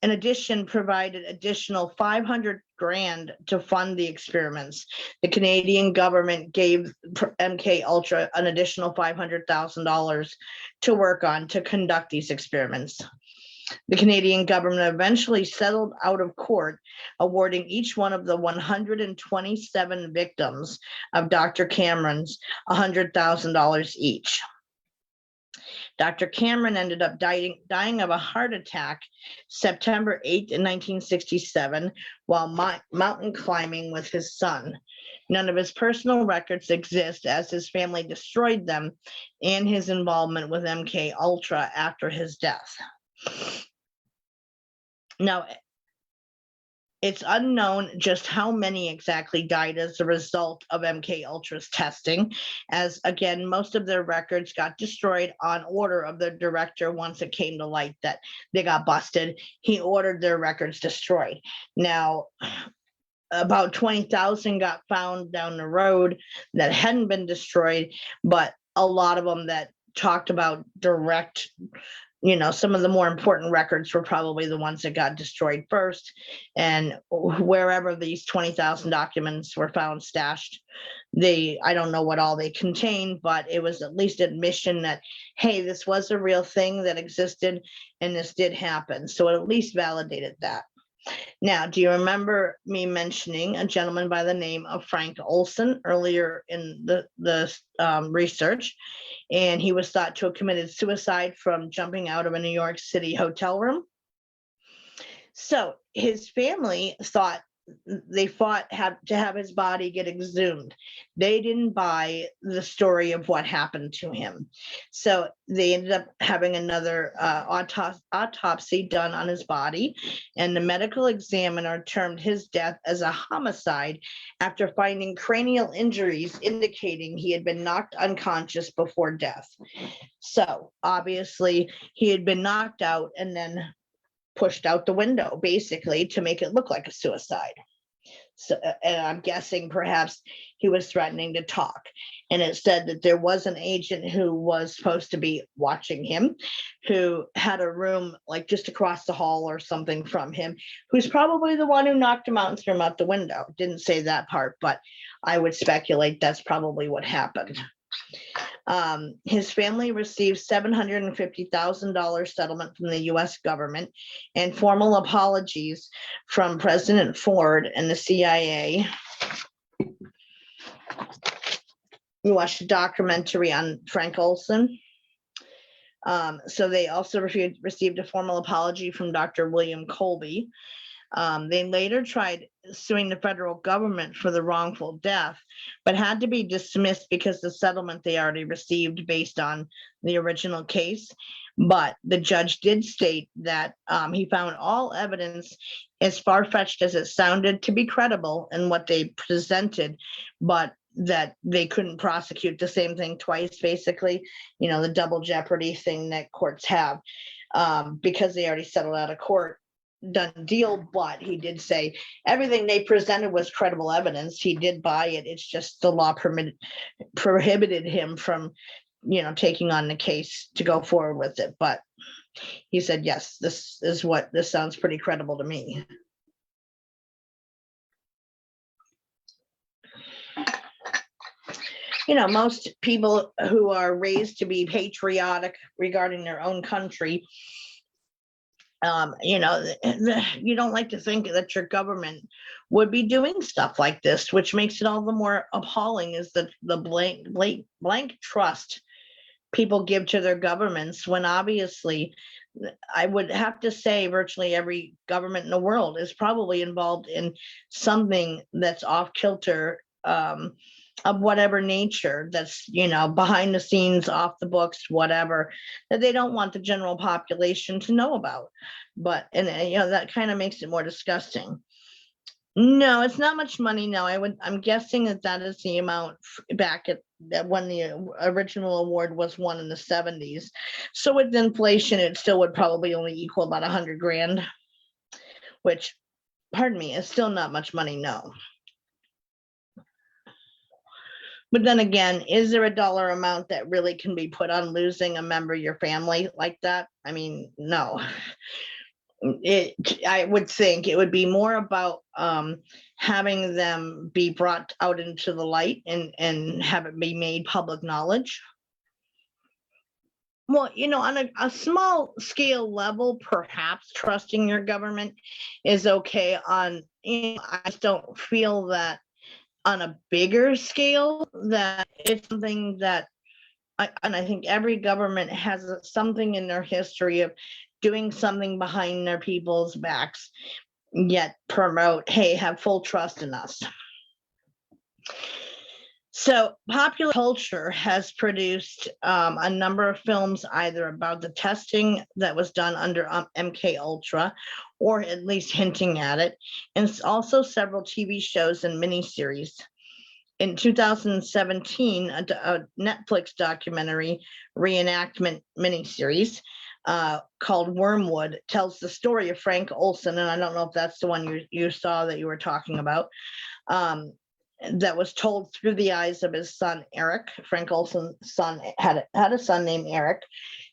addition, provided additional 500 grand to fund the experiments. The Canadian government gave MK Ultra an additional $500,000 to work on to conduct these experiments. The Canadian government eventually settled out of court, awarding each one of the 127 victims of Dr. Cameron's $100,000 each. Dr. Cameron ended up dying of a heart attack September 8th, 1967, while mountain climbing with his son. None of his personal records exist, as his family destroyed them, and his involvement with MK Ultra after his death. Now, it's unknown just how many exactly died as a result of MK Ultra's testing, as again, most of their records got destroyed on order of the director. Once it came to light that they got busted, he ordered their records destroyed. Now, about 20,000 got found down the road that hadn't been destroyed, but a lot of them that talked about direct, you know, some of the more important records were probably the ones that got destroyed first. And wherever these 20,000 documents were found stashed, I don't know what all they contained, but it was at least admission that, hey, this was a real thing that existed and this did happen. So it at least validated that. Now, do you remember me mentioning a gentleman by the name of Frank Olson earlier in the research? And he was thought to have committed suicide from jumping out of a New York City hotel room. So his family thought had to have his body get exhumed. They didn't buy the story of what happened to him. So they ended up having another autopsy done on his body, and the medical examiner termed his death as a homicide after finding cranial injuries indicating he had been knocked unconscious before death. So obviously he had been knocked out and then pushed out the window, basically, to make it look like a suicide. So, and I'm guessing perhaps he was threatening to talk. And it said that there was an agent who was supposed to be watching him, who had a room like just across the hall or something from him, who's probably the one who knocked him out and threw him out the window. Didn't say that part, but I would speculate that's probably what happened. His family received $750,000 settlement from the U.S. government and formal apologies from President Ford and the CIA. You watched a documentary on Frank Olson. So they also received a formal apology from Dr. William Colby. They later tried suing the federal government for the wrongful death, but had to be dismissed because the settlement they already received based on the original case. But the judge did state that he found all evidence, as far-fetched as it sounded, to be credible in what they presented, but that they couldn't prosecute the same thing twice, basically, the double jeopardy thing that courts have, because they already settled out of court. Done deal. But he did say everything they presented was credible evidence. He did buy it. It's just the law prohibited him from taking on the case to go forward with it. But he said, yes, this sounds pretty credible to me. Most people who are raised to be patriotic regarding their own country, you don't like to think that your government would be doing stuff like this, which makes it all the more appalling, is that the blank trust people give to their governments, when obviously I would have to say virtually every government in the world is probably involved in something that's off kilter, of whatever nature, that's behind the scenes, off the books, whatever, that they don't want the general population to know about. But that kind of makes it more disgusting. No, it's not much money. No, I'm guessing that is the amount back at when the original award was won in the 70s. So with inflation, it still would probably only equal about 100 grand, which, pardon me, is still not much money. No. But then again, is there a dollar amount that really can be put on losing a member of your family like that? I mean, no. I would think it would be more about having them be brought out into the light and have it be made public knowledge. Well, on a small scale level, perhaps trusting your government is okay. I just don't feel that on a bigger scale that it's something that I think every government has something in their history of doing something behind their people's backs, yet promote, hey, have full trust in us. So popular culture has produced a number of films either about the testing that was done under MK Ultra, or at least hinting at it, and also several TV shows and miniseries. In 2017, a Netflix documentary reenactment miniseries called Wormwood tells the story of Frank Olson, and I don't know if that's the one you saw that you were talking about, that was told through the eyes of his son, Eric. Frank Olson's son had a son named Eric.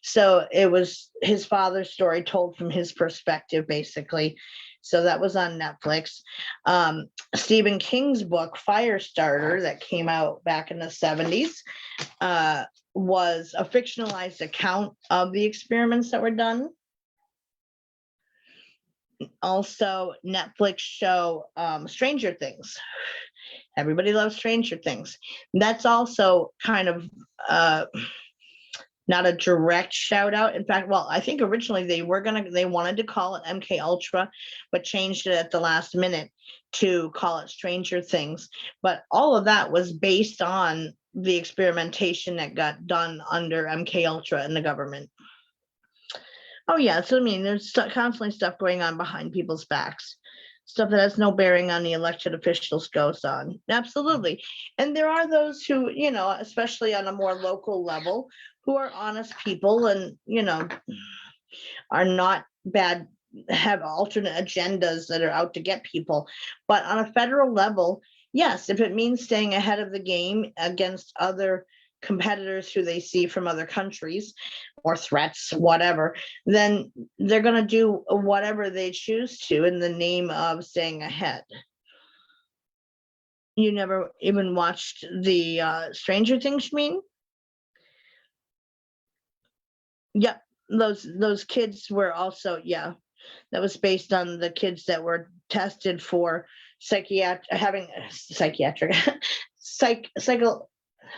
So it was his father's story told from his perspective, basically. So that was on Netflix. Stephen King's book, Firestarter, that came out back in the 70s, was a fictionalized account of the experiments that were done. Also, Netflix show Stranger Things. Everybody loves Stranger Things. That's also kind of not a direct shout out. In fact, well, I think originally they wanted to call it MK Ultra, but changed it at the last minute to call it Stranger Things. But all of that was based on the experimentation that got done under MK Ultra and the government. Oh yeah, so I mean, there's constantly stuff going on behind people's backs. Stuff that has no bearing on the elected officials goes on. Absolutely. And there are those who, especially on a more local level, who are honest people and, are not bad have alternate agendas that are out to get people. But on a federal level, yes, if it means staying ahead of the game against other competitors who they see from other countries or threats, whatever, then they're going to do whatever they choose to in the name of staying ahead. You never even watched the Stranger Things, you mean? Yep, those kids were also, yeah, that was based on the kids that were tested for having psychiatric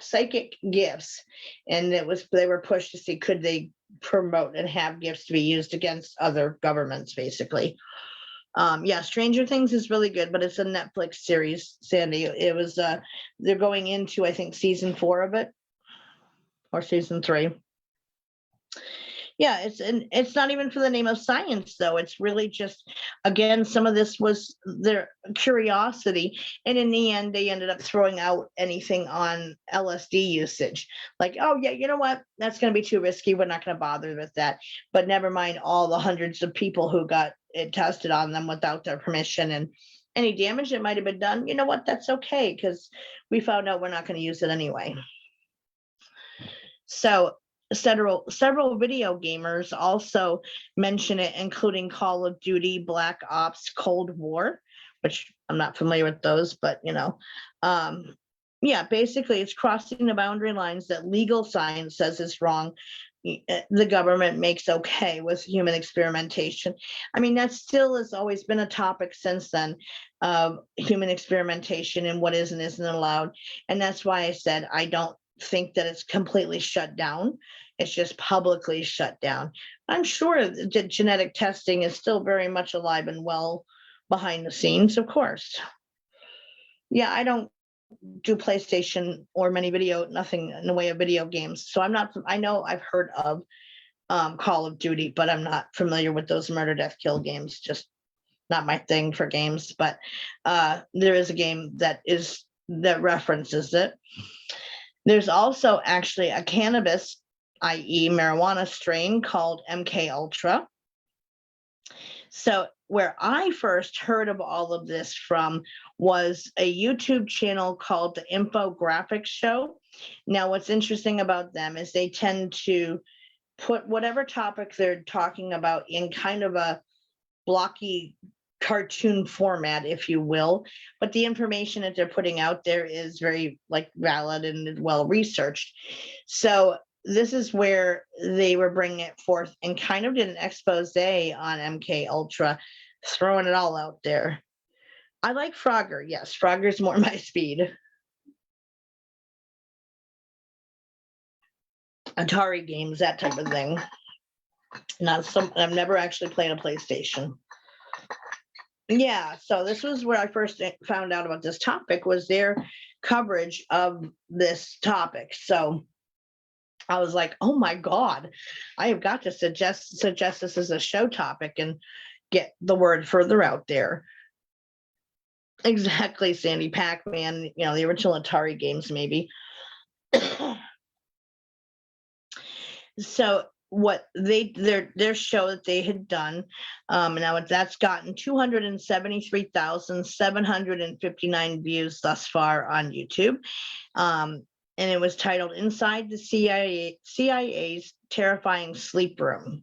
psychic gifts, and they were pushed to see could they promote and have gifts to be used against other governments, basically. Yeah, Stranger Things is really good, but it's a Netflix series, Sandy. It was they're going into, I think, season 4 of it, or season 3. Yeah, it's not even for the name of science, though. It's really just, again, some of this was their curiosity, and in the end, they ended up throwing out anything on LSD usage. Like, oh yeah, you know what? That's going to be too risky. We're not going to bother with that. But never mind all the hundreds of people who got it tested on them without their permission, and any damage that might have been done. You know what? That's okay, because we found out we're not going to use it anyway. So several video gamers also mention it, including Call of Duty, Black Ops, Cold War, which I'm not familiar with those, but yeah, basically it's crossing the boundary lines that legal science says is wrong. The government makes okay with human experimentation. I mean, that still has always been a topic since then, of human experimentation and what is and isn't allowed. And that's why I said I don't think that it's completely shut down. It's just publicly shut down. I'm sure that genetic testing is still very much alive and well behind the scenes, of course. Yeah, I don't do PlayStation or nothing in the way of video games. So I know I've heard of Call of Duty, but I'm not familiar with those murder, death, kill games. Just not my thing for games. But there is a game that references it. There's also actually a cannabis, i.e. marijuana strain called MK Ultra. So where I first heard of all of this from was a YouTube channel called the Infographics Show. Now, what's interesting about them is they tend to put whatever topic they're talking about in kind of a blocky cartoon format, if you will, but the information that they're putting out there is very valid and well researched. So this is where they were bringing it forth and kind of did an expose on MK Ultra, throwing it all out there. I like Frogger. Yes, Frogger's more my speed. Atari games, that type of thing. I've never actually played a PlayStation. Yeah, so this was where I first found out about this topic, was their coverage of this topic. So I was like, oh my God, I have got to suggest this as a show topic and get the word further out there. Exactly, Sandy. Pac-Man, the original Atari games, maybe. So what their show that they had done, now that's gotten 273,759 views thus far on YouTube, and it was titled "Inside the CIA's Terrifying Sleep Room."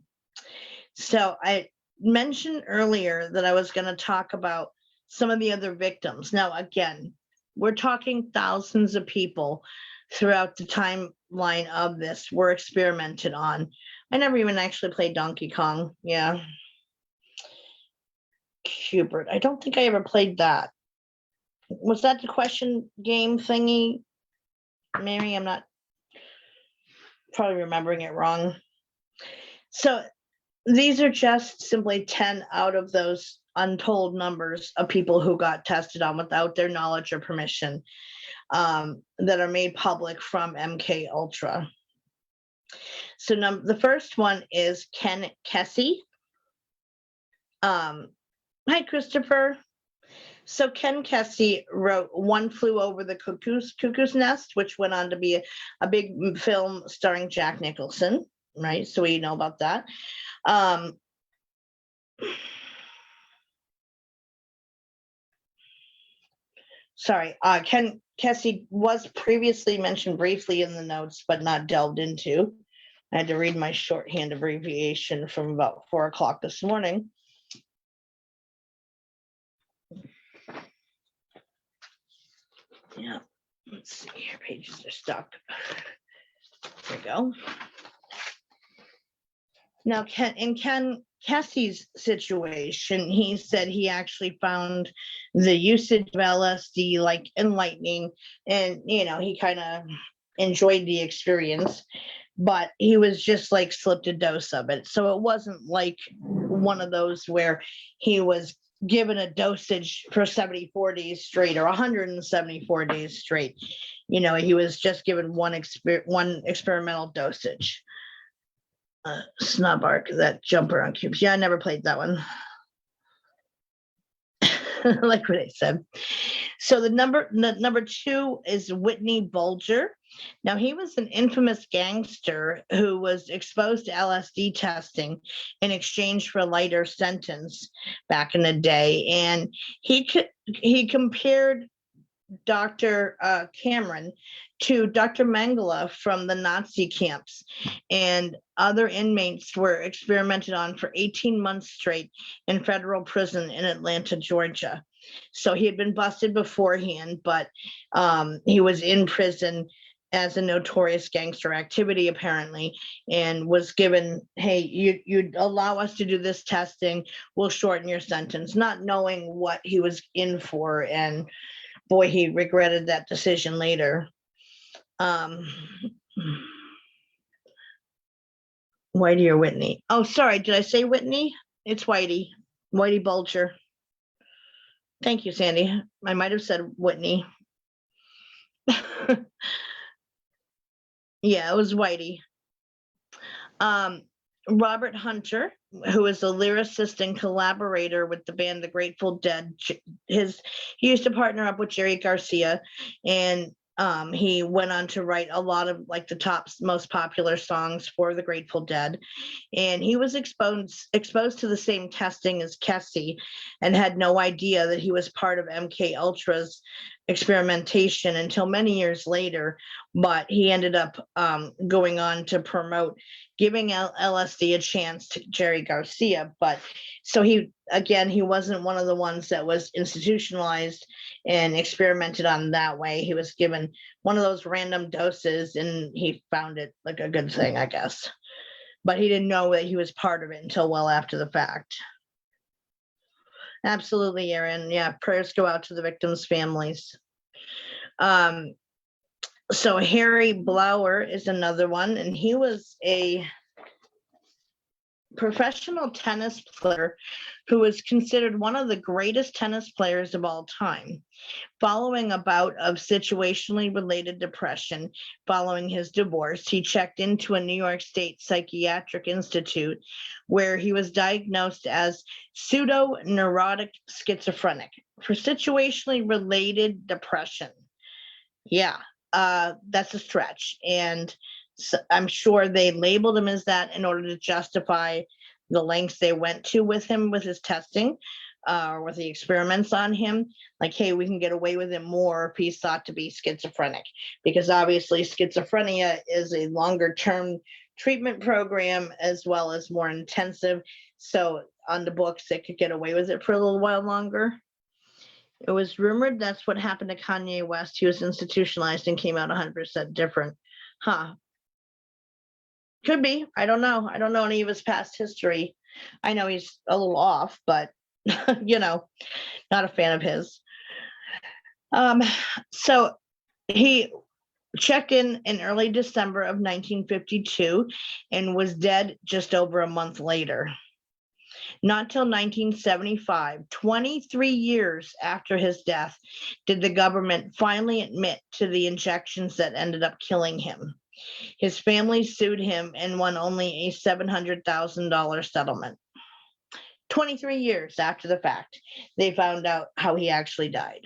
So I mentioned earlier that I was going to talk about some of the other victims. Now, again, we're talking thousands of people throughout the timeline of this were experimented on. I never even actually played Donkey Kong. Yeah. Cubert. I don't think I ever played that. Was that the question game thingy? Maybe I'm not probably remembering it wrong. So these are just simply 10 out of those untold numbers of people who got tested on without their knowledge or permission, that are made public from MK Ultra. So the first one is Ken Kesey. Hi, Christopher. So Ken Kesey wrote One Flew Over the Cuckoo's Nest, which went on to be a big film starring Jack Nicholson, right? So we know about that. Sorry, Cassie was previously mentioned briefly in the notes, but not delved into. I had to read my shorthand abbreviation from about 4 o'clock this morning. Yeah, let's see here, pages are stuck. There we go. Now, Cassie's situation, he said he actually found the usage of LSD like enlightening, and he kind of enjoyed the experience, but he was just like slipped a dose of it. So it wasn't like one of those where he was given a dosage for 74 days straight or 174 days straight. He was just given one experimental dosage. Snub-Arc, that jumper on cubes. Yeah, I never played that one. Like what I said. So the number 2 is Whitney Bulger. Now, he was an infamous gangster who was exposed to LSD testing in exchange for a lighter sentence back in the day, and he compared Dr. Cameron to Dr. Mengele from the Nazi camps, and other inmates were experimented on for 18 months straight in federal prison in Atlanta, Georgia. So he had been busted beforehand, but he was in prison as a notorious gangster activity apparently, and was given, hey, you'd allow us to do this testing, we'll shorten your sentence, not knowing what he was in for. And boy, he regretted that decision later. Whitey or Whitney? Oh, sorry, did I say Whitney? It's Whitey Bulger. Thank you, Sandy. I might have said Whitney. Yeah, it was Whitey. Robert Hunter, who is a lyricist and collaborator with the band The Grateful Dead. He used to partner up with Jerry Garcia, and he went on to write a lot of like the most popular songs for the Grateful Dead. And he was exposed to the same testing as Kessie, and had no idea that he was part of MK Ultra's experimentation until many years later. But he ended up going on to promote giving LSD a chance to Jerry Garcia. But so he wasn't one of the ones that was institutionalized and experimented on that way. He was given one of those random doses, and he found it like a good thing, I guess. But he didn't know that he was part of it until well after the fact. Absolutely, Erin. Yeah, prayers go out to the victims' families. So Harry Blower is another one, and he was a professional tennis player who was considered one of the greatest tennis players of all time. Following a bout of situationally related depression following his divorce, he checked into a New York State Psychiatric Institute, where he was diagnosed as pseudo-neurotic schizophrenic for situationally related depression. Yeah, that's a stretch. And so I'm sure they labeled him as that in order to justify the lengths they went to with him with his testing, or with the experiments on him. Like, hey, we can get away with it more if he's thought to be schizophrenic, because obviously schizophrenia is a longer term treatment program as well as more intensive. So on the books, they could get away with it for a little while longer. It was rumored that's what happened to Kanye West. He was institutionalized and came out 100% different. Huh. Could be. I don't know. I don't know any of his past history. I know he's a little off, but not a fan of his. So he checked in early December of 1952 and was dead just over a month later. Not till 1975, 23 years after his death, did the government finally admit to the injections that ended up killing him. His family sued him and won only a $700,000 settlement. 23 years after the fact, they found out how he actually died.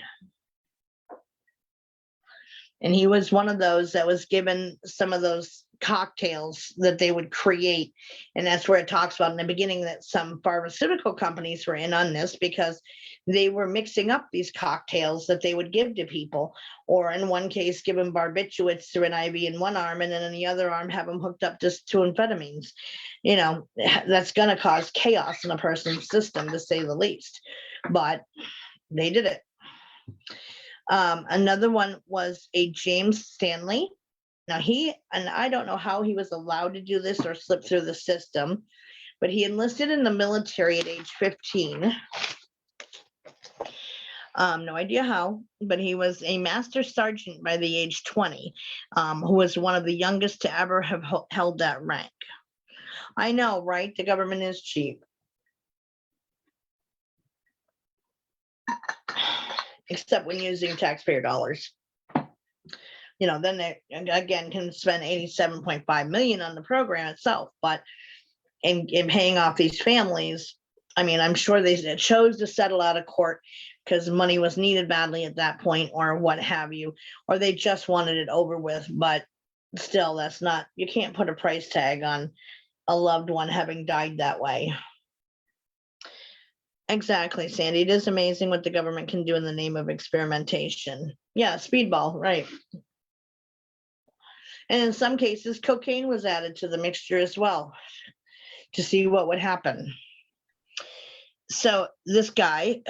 And he was one of those that was given some of those cocktails that they would create. And that's where it talks about in the beginning that some pharmaceutical companies were in on this because they were mixing up these cocktails that they would give to people, or in one case, give them barbiturates through an IV in one arm, and then in the other arm, have them hooked up just to amphetamines. You know, that's going to cause chaos in a person's system, to say the least. But they did it. Another one was a James Stanley. Now and I don't know how he was allowed to do this or slip through the system, but he enlisted in the military at age 15. No idea how, but he was a master sergeant by the age 20, who was one of the youngest to ever have held that rank. I know, right? The government is cheap. Except when using taxpayer dollars. You know, then they again can spend 87.5 million on the program itself, but in paying off these families, I mean, I'm sure they chose to settle out of court because money was needed badly at that point, or what have you, or they just wanted it over with. But still, that's not, you can't put a price tag on a loved one having died that way. Exactly, Sandy. It is amazing what the government can do in the name of experimentation. Yeah, speedball, right. And in some cases, cocaine was added to the mixture as well to see what would happen. So this guy,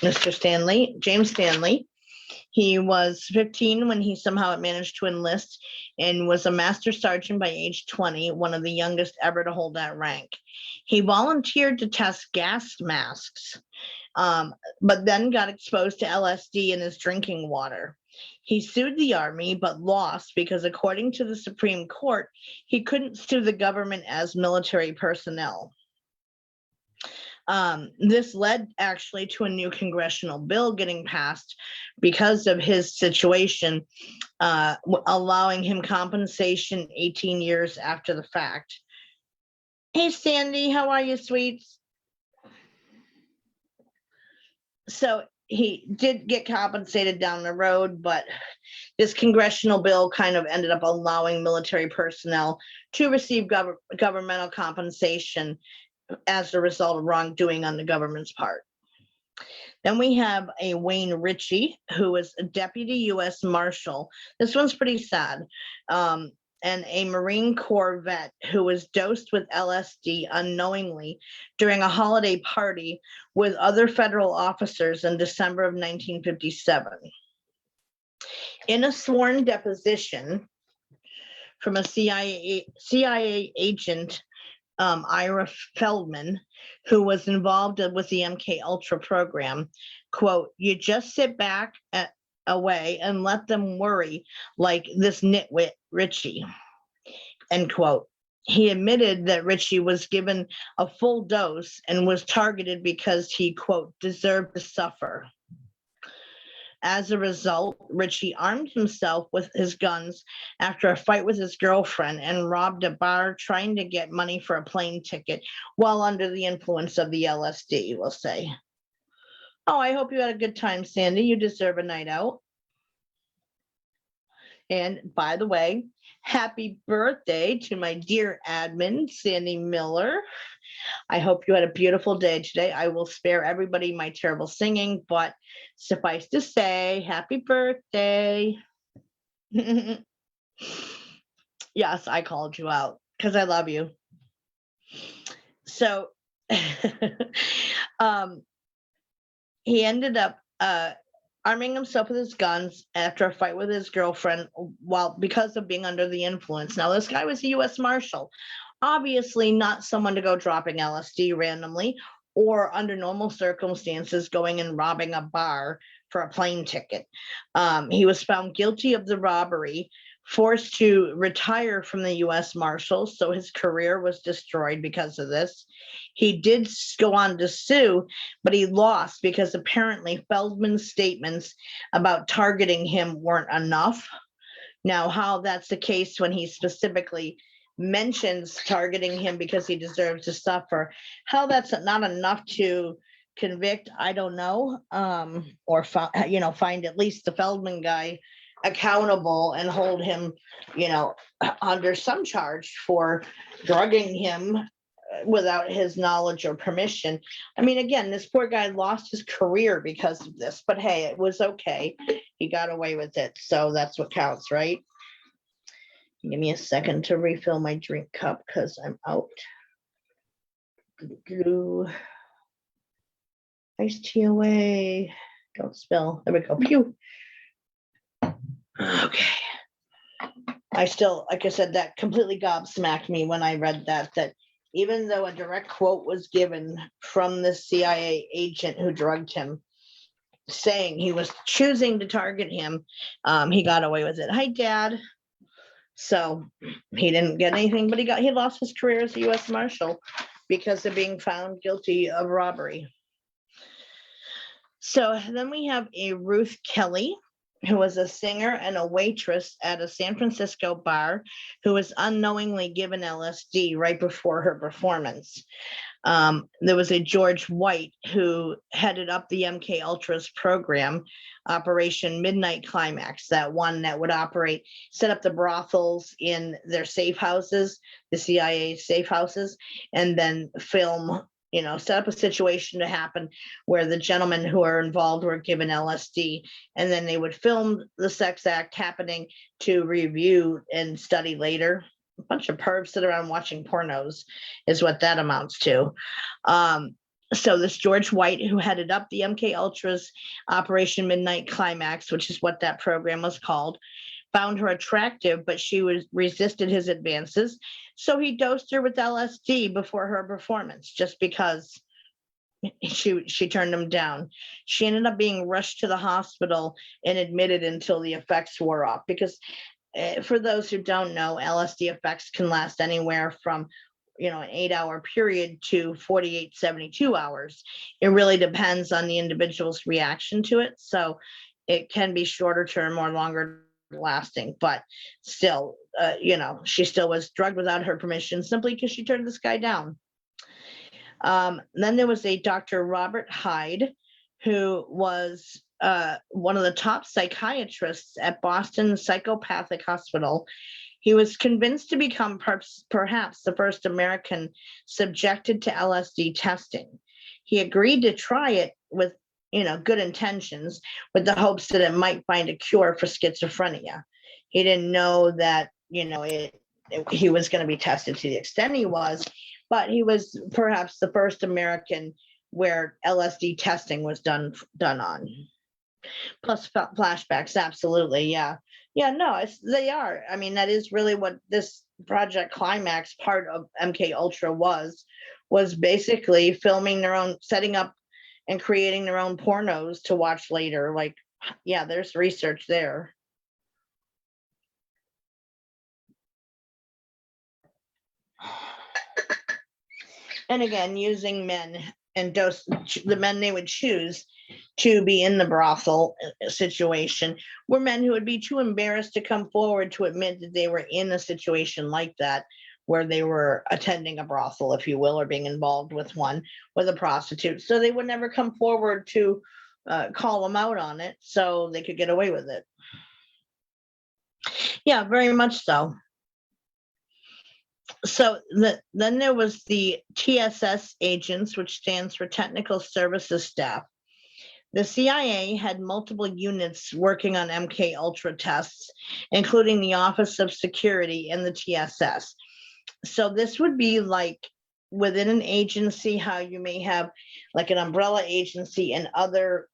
Mr. Stanley, James Stanley, he was 15 when he somehow managed to enlist and was a master sergeant by age 20, one of the youngest ever to hold that rank. He volunteered to test gas masks, but then got exposed to LSD in his drinking water. He sued the army, but lost because according to the Supreme Court, he couldn't sue the government as military personnel. This led actually to a new congressional bill getting passed because of his situation, allowing him compensation 18 years after the fact. Hey, Sandy, how are you, sweets? So he did get compensated down the road, but this congressional bill kind of ended up allowing military personnel to receive governmental compensation as a result of wrongdoing on the government's part. Then we have a Wayne Ritchie, who is a deputy U.S. Marshal. This one's pretty sad. And a Marine Corps vet who was dosed with LSD unknowingly during a holiday party with other federal officers in December of 1957. In a sworn deposition from a CIA agent, Ira Feldman, who was involved with the MK Ultra program, quote, "You just sit back away and let them worry like this nitwit Ritchie," end quote. He admitted that Ritchie was given a full dose and was targeted because he, quote, "deserved to suffer." As a result, Ritchie armed himself with his guns after a fight with his girlfriend and robbed a bar trying to get money for a plane ticket while under the influence of the LSD, we'll say. Oh, I hope you had a good time, Sandy. You deserve a night out. And by the way, happy birthday to my dear admin, Sandy Miller. I hope you had a beautiful day today. I will spare everybody my terrible singing, but suffice to say, happy birthday. Yes, I called you out because I love you. So he ended up arming himself with his guns after a fight with his girlfriend because of being under the influence. Now, this guy was a U.S. Marshal. Obviously not someone to go dropping LSD randomly or under normal circumstances going and robbing a bar for a plane ticket. He was found guilty of the robbery, forced to retire from the U.S. Marshals, so his career was destroyed because of this. He did go on to sue, but he lost because apparently Feldman's statements about targeting him weren't enough. Now, how that's the case when he specifically mentions targeting him because he deserves to suffer, how that's not enough to convict, I don't know, or find at least the Feldman guy accountable and hold him, under some charge for drugging him without his knowledge or permission. I mean, again, this poor guy lost his career because of this, but hey, it was okay. He got away with it. So that's what counts, right? Give me a second to refill my drink cup because I'm out. Iced tea away. Don't spill. There we go. Pew. Okay. I still, like I said, that completely gobsmacked me when I read that even though a direct quote was given from the CIA agent who drugged him, saying he was choosing to target him, he got away with it. Hi, Dad. So he didn't get anything, but he lost his career as a U.S. Marshal because of being found guilty of robbery. So then we have a Ruth Kelly, who was a singer and a waitress at a San Francisco bar, who was unknowingly given LSD right before her performance. There was a George White who headed up the MK Ultra's program, Operation Midnight Climax, that one that would set up the brothels in their safe houses, the CIA safe houses, and then film, set up a situation to happen where the gentlemen who are involved were given LSD, and then they would film the sex act happening to review and study later. A bunch of pervs sit around watching pornos is what that amounts to. So this George White, who headed up the MK Ultra's Operation Midnight Climax, which is what that program was called, found her attractive, but she resisted his advances. So he dosed her with LSD before her performance, just because she turned him down. She ended up being rushed to the hospital and admitted until the effects wore off, because for those who don't know, LSD effects can last anywhere from an 8-hour period to 48, 72 hours. It really depends on the individual's reaction to it. So it can be shorter term or longer lasting, but still, she still was drugged without her permission simply because she turned this guy down. Then there was a Dr. Robert Hyde, who was one of the top psychiatrists at Boston Psychopathic Hospital. He was convinced to become perhaps the first American subjected to LSD testing. He agreed to try it with good intentions, with the hopes that it might find a cure for schizophrenia. He didn't know that he was going to be tested to the extent he was, but he was perhaps the first American where LSD testing was done on. Plus flashbacks, absolutely, yeah. No, they are. I mean, that is really what this Project Climax part of MK Ultra was basically filming their own, setting up and creating their own pornos to watch later. Like, yeah, there's research there. And again, using men and the men they would choose to be in the brothel situation were men who would be too embarrassed to come forward to admit that they were in a situation like that, where they were attending a brothel, if you will, or being involved with a prostitute. So they would never come forward to call them out on it, so they could get away with it. Yeah, very much so. So then there was the TSS agents, which stands for Technical Services Staff. The CIA had multiple units working on MK Ultra tests, including the Office of Security and the TSS. So this would be like within an agency, how you may have like an umbrella agency and other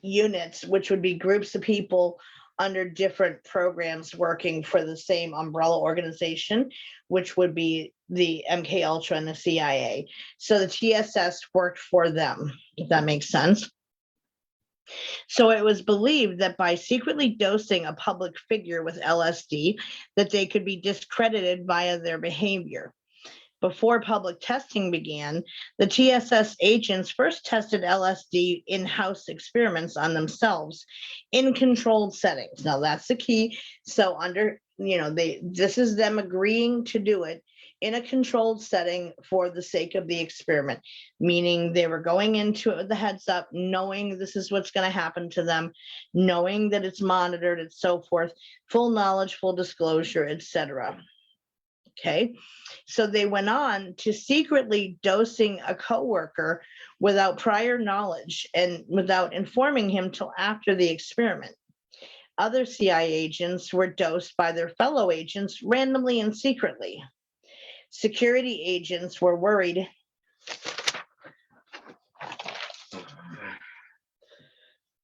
units, which would be groups of people under different programs working for the same umbrella organization, which would be the MK Ultra and the CIA. So the TSS worked for them, if that makes sense. So it was believed that by secretly dosing a public figure with LSD, that they could be discredited via their behavior. Before public testing began, the TSS agents first tested LSD in-house experiments on themselves in controlled settings. Now that's the key. So this is them agreeing to do it in a controlled setting for the sake of the experiment, meaning they were going into it with the heads up, knowing this is what's going to happen to them, knowing that it's monitored and so forth, full knowledge, full disclosure, etc. Okay, so they went on to secretly dosing a coworker without prior knowledge and without informing him till after the experiment. Other CIA agents were dosed by their fellow agents randomly and secretly. Security agents were worried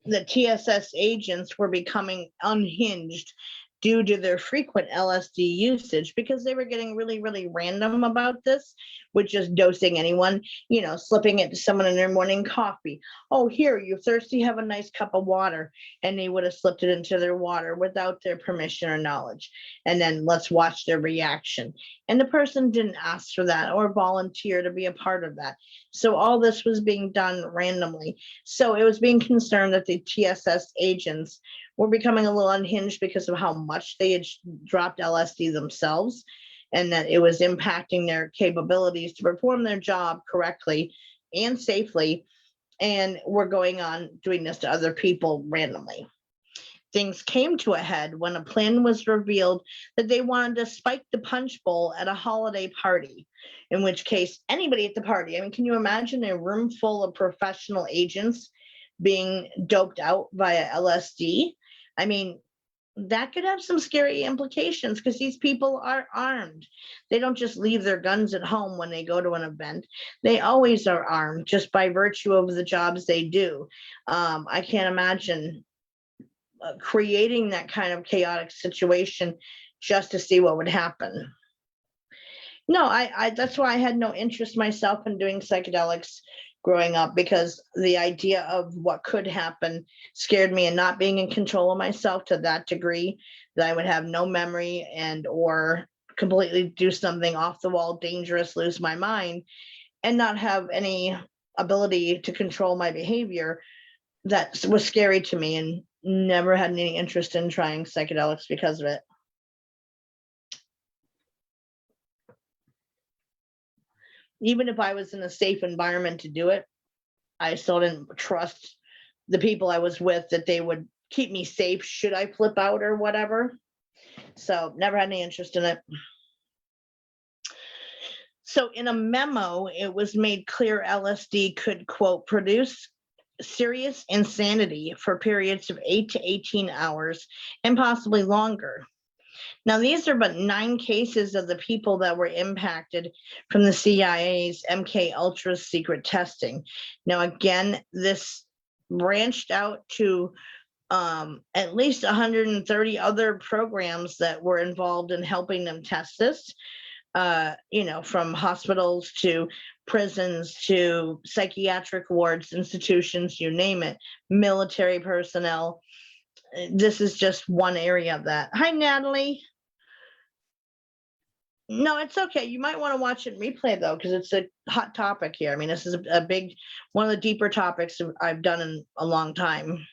that TSS agents were becoming unhinged due to their frequent LSD usage, because they were getting really, really random about this, with just dosing anyone, slipping it to someone in their morning coffee. Oh, here, you're thirsty, have a nice cup of water. And they would have slipped it into their water without their permission or knowledge. And then let's watch their reaction. And the person didn't ask for that or volunteer to be a part of that. So all this was being done randomly. So it was being concerned that the TSS agents were becoming a little unhinged because of how much they had dropped LSD themselves, and that it was impacting their capabilities to perform their job correctly and safely, and were going on doing this to other people randomly. Things came to a head when a plan was revealed that they wanted to spike the punch bowl at a holiday party, in which case anybody at the party, can you imagine a room full of professional agents being doped out via LSD? That could have some scary implications, because these people are armed. They don't just leave their guns at home when they go to an event. They always are armed just by virtue of the jobs they do. I can't imagine creating that kind of chaotic situation just to see what would happen. No, that's why I had no interest myself in doing psychedelics growing up, because the idea of what could happen scared me, and not being in control of myself to that degree that I would have no memory and or completely do something off the wall, dangerous, lose my mind, and not have any ability to control my behavior, that was scary to me, and never had any interest in trying psychedelics because of it. Even if I was in a safe environment to do it, I still didn't trust the people I was with that they would keep me safe should I flip out or whatever. So never had any interest in it. So in a memo, it was made clear LSD could, quote, produce serious insanity for periods of 8 to 18 hours and possibly longer. Now, these are but 9 cases of the people that were impacted from the CIA's MK Ultra secret testing. Now, again, this branched out to at least 130 other programs that were involved in helping them test this, from hospitals to prisons to psychiatric wards, institutions, you name it, military personnel. This is just one area of that. Hi, Natalie. No, it's okay. You might want to watch it in replay though, because it's a hot topic here. This is a big, one of the deeper topics I've done in a long time.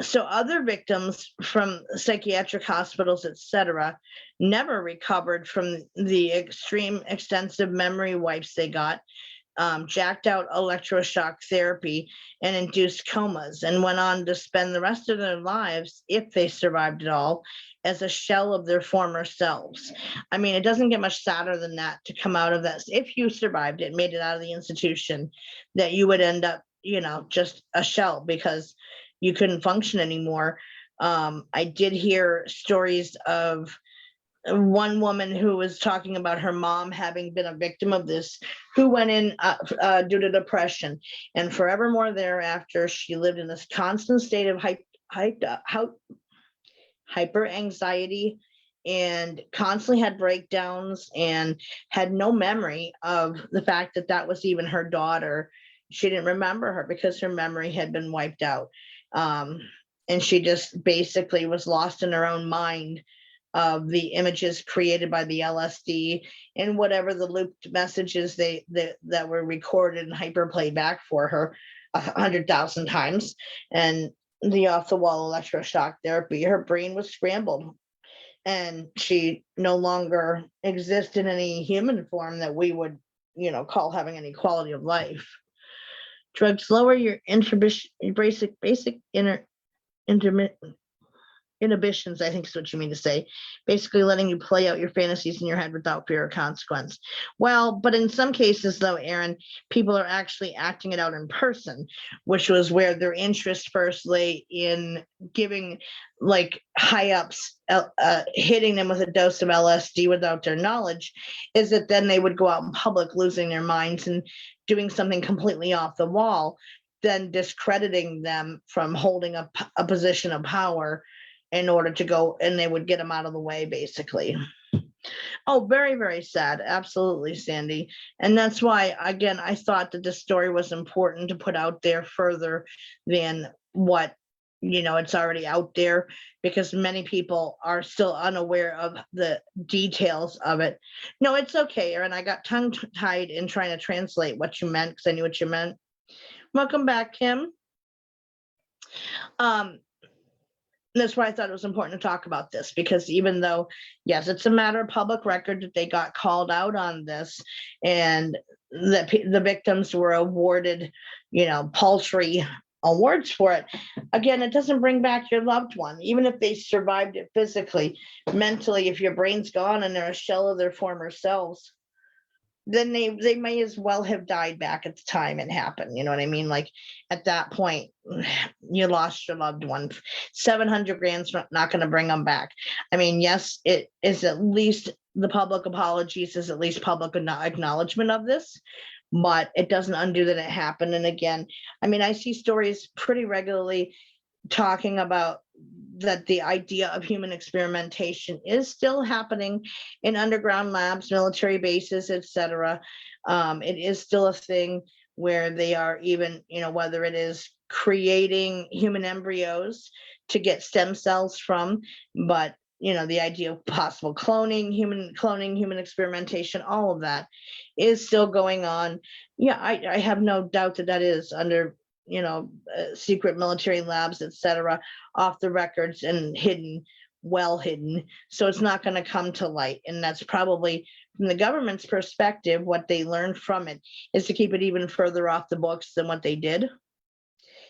So other victims from psychiatric hospitals, etc., never recovered from the extreme extensive memory wipes they got, jacked out electroshock therapy, and induced comas, and went on to spend the rest of their lives, if they survived at all, as a shell of their former selves. It doesn't get much sadder than that, to come out of that. If you survived it, made it out of the institution, that you would end up, just a shell because you couldn't function anymore. I did hear stories of one woman who was talking about her mom having been a victim of this, who went in due to depression, and forevermore thereafter she lived in this constant state of hyper anxiety, and constantly had breakdowns, and had no memory of the fact that that was even her daughter. She didn't remember her because her memory had been wiped out, and she just basically was lost in her own mind of the images created by the LSD and whatever the looped messages that were recorded and hyperplayed back for her 100,000 times, and the off-the-wall electroshock therapy. Her brain was scrambled. and she no longer exists in any human form that we would, call having any quality of life. Drugs lower your basic intermittent inhibitions, I think is what you mean to say, basically letting you play out your fantasies in your head without fear of consequence. Well, but in some cases though, Aaron, people are actually acting it out in person, which was where their interest first lay in giving like high ups, hitting them with a dose of LSD without their knowledge, is that then they would go out in public losing their minds and doing something completely off the wall, then discrediting them from holding a position of power in order to go, and they would get them out of the way, basically. Oh, very, very sad. Absolutely, Sandy. And that's why, again, I thought that this story was important to put out there further than what, it's already out there, because many people are still unaware of the details of it. No, it's okay, Aaron. I got tongue-tied in trying to translate what you meant, because I knew what you meant. Welcome back, Kim. That's why I thought it was important to talk about this, because even though, yes, it's a matter of public record that they got called out on this and that the victims were awarded, paltry awards for it. Again, it doesn't bring back your loved one, even if they survived it physically, mentally. If your brain's gone and they're a shell of their former selves, then they may as well have died back at the time it happened. You know what I mean? Like at that point, you lost your loved one. 700 grand's not going to bring them back. I mean, yes, it is at least the public apologies, is at least public acknowledgement of this, but it doesn't undo that it happened. And again, I mean, I see stories pretty regularly talking about that the idea of human experimentation is still happening in underground labs, military bases, etc. It is still a thing where they are even, whether it is creating human embryos to get stem cells from, but the idea of possible cloning, human experimentation, all of that is still going on. Yeah, I have no doubt that is under secret military labs, etc., off the records and hidden, well hidden. So it's not going to come to light. And that's probably, from the government's perspective, what they learned from it is to keep it even further off the books than what they did,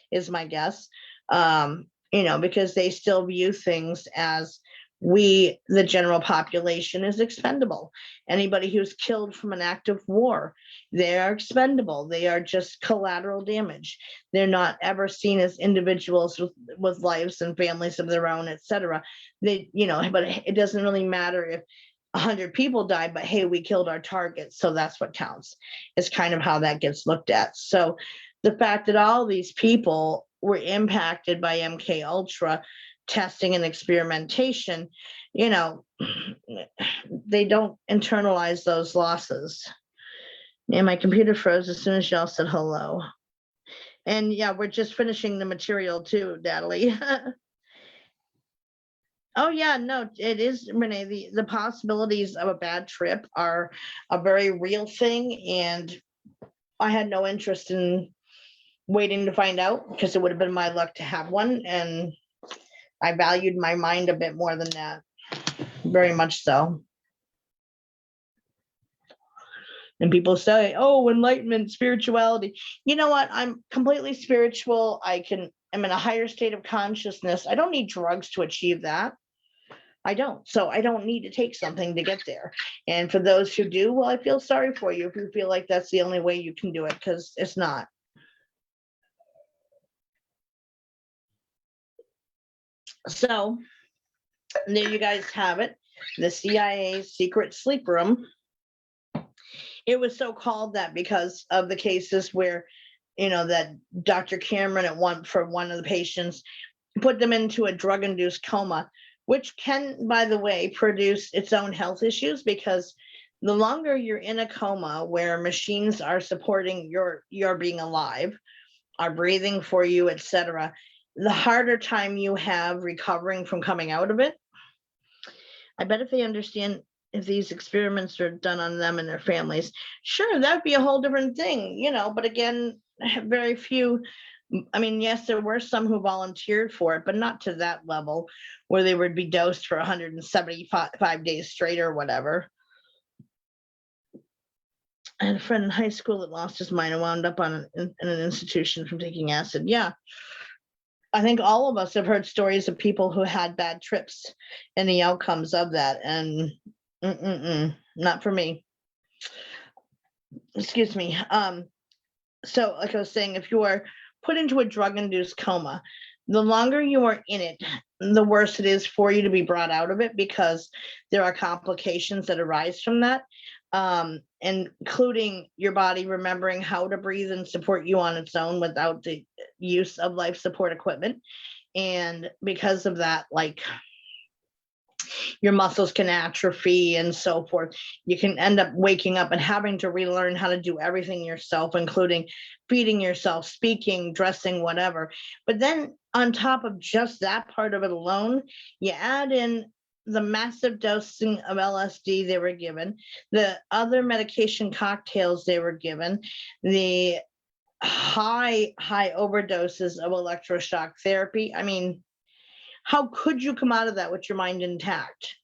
is my guess. Because they still view things as the general population, is expendable. Anybody who's killed from an act of war, they are expendable. They are just collateral damage. They're not ever seen as individuals with lives and families of their own, etc. But it doesn't really matter if 100 people died, but hey, we killed our target, so that's what counts. It's kind of how that gets looked at. So the fact that all these people were impacted by MK Ultra testing and experimentation, they don't internalize those losses. And my computer froze as soon as y'all said hello. And yeah, we're just finishing the material too, Natalie. Oh yeah, no, it is, Renee. The possibilities of a bad trip are a very real thing, and I had no interest in waiting to find out, because it would have been my luck to have one, and I valued my mind a bit more than that, very much so. And people say, oh, enlightenment, spirituality. You know what? I'm completely spiritual. I'm in a higher state of consciousness. I don't need drugs to achieve that. I don't. So I don't need to take something to get there. And for those who do, well, I feel sorry for you if you feel like that's the only way you can do it, because it's not. So there you guys have it. The CIA's secret sleep room. It was so called that because of the cases where, that Dr. Cameron for one of the patients put them into a drug-induced coma, which can, by the way, produce its own health issues, because the longer you're in a coma where machines are supporting your being alive, are breathing for you, etc., the harder time you have recovering from coming out of it. I bet if they understand, if these experiments are done on them and their families, sure, that'd be a whole different thing, but again, very few I mean, yes, there were some who volunteered for it, but not to that level where they would be dosed for 175 days straight or whatever. I had a friend in high school that lost his mind and wound up in an institution from taking acid. Yeah. I think all of us have heard stories of people who had bad trips and the outcomes of that. And not for me. Excuse me. So like I was saying, if you are put into a drug-induced coma, the longer you are in it, the worse it is for you to be brought out of it, because there are complications that arise from that, including your body remembering how to breathe and support you on its own without the use of life support equipment. And because of that, like, your muscles can atrophy and so forth. You can end up waking up and having to relearn how to do everything yourself, including feeding yourself, speaking, dressing, whatever. But then on top of just that part of it alone, you add in the massive dosing of LSD they were given, the other medication cocktails they were given, the high overdoses of electroshock therapy. I mean, how could you come out of that with your mind intact?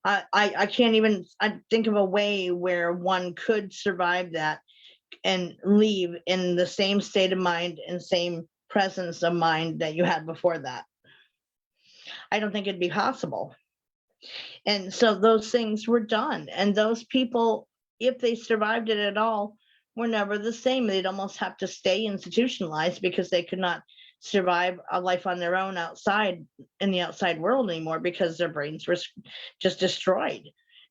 I can't even think of a way where one could survive that and leave in the same state of mind and same presence of mind that you had before that. I don't think it'd be possible. And so those things were done. And those people, if they survived it at all, were never the same. They'd almost have to stay institutionalized because they could not survive a life on their own outside in the outside world anymore, because their brains were just destroyed.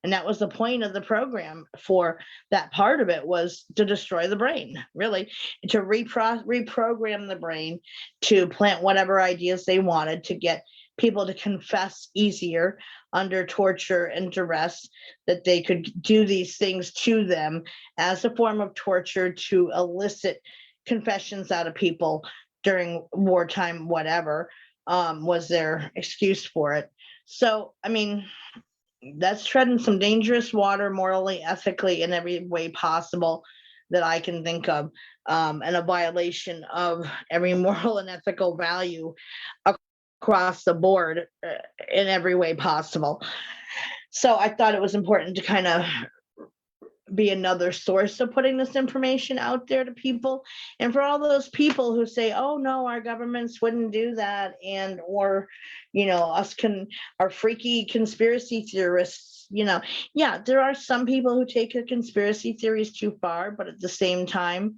And that was the point of the program for that part of it, was to destroy the brain, really, to reprogram the brain to plant whatever ideas they wanted, to get people to confess easier under torture and duress, that they could do these things to them as a form of torture to elicit confessions out of people during wartime, whatever was their excuse for it. So, I mean, that's treading some dangerous water, morally, ethically, in every way possible that I can think of, and a violation of every moral and ethical value across the board in every way possible. So I thought it was important to kind of be another source of putting this information out there to people. And for all those people who say, oh no, our governments wouldn't do that, and or our freaky conspiracy theorists, yeah, there are some people who take the conspiracy theories too far, but at the same time,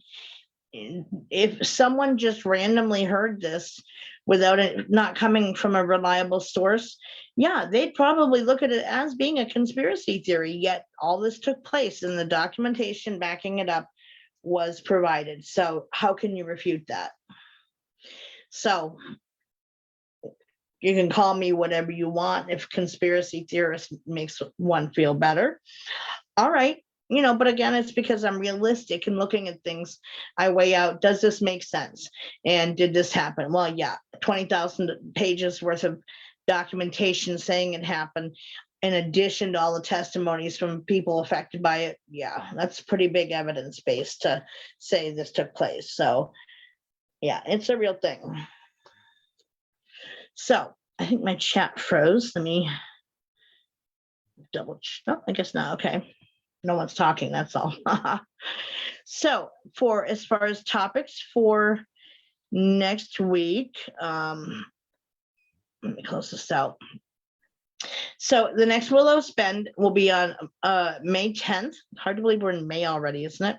if someone just randomly heard this without it not coming from a reliable source, yeah, they'd probably look at it as being a conspiracy theory. Yet all this took place and the documentation backing it up was provided. So how can you refute that? So you can call me whatever you want if conspiracy theorist makes one feel better. All right. But again, it's because I'm realistic and looking at things. I weigh out, does this make sense? And did this happen? Well, yeah, 20,000 pages worth of documentation saying it happened, in addition to all the testimonies from people affected by it. Yeah, that's pretty big evidence base to say this took place. So yeah, it's a real thing. So I think my chat froze. Let me double check. Oh, I guess not. Okay. No one's talking, that's all. So as far as topics for next week, let me close this out. So the next Willows Bend will be on May 10th. Hard to believe we're in May already, isn't it?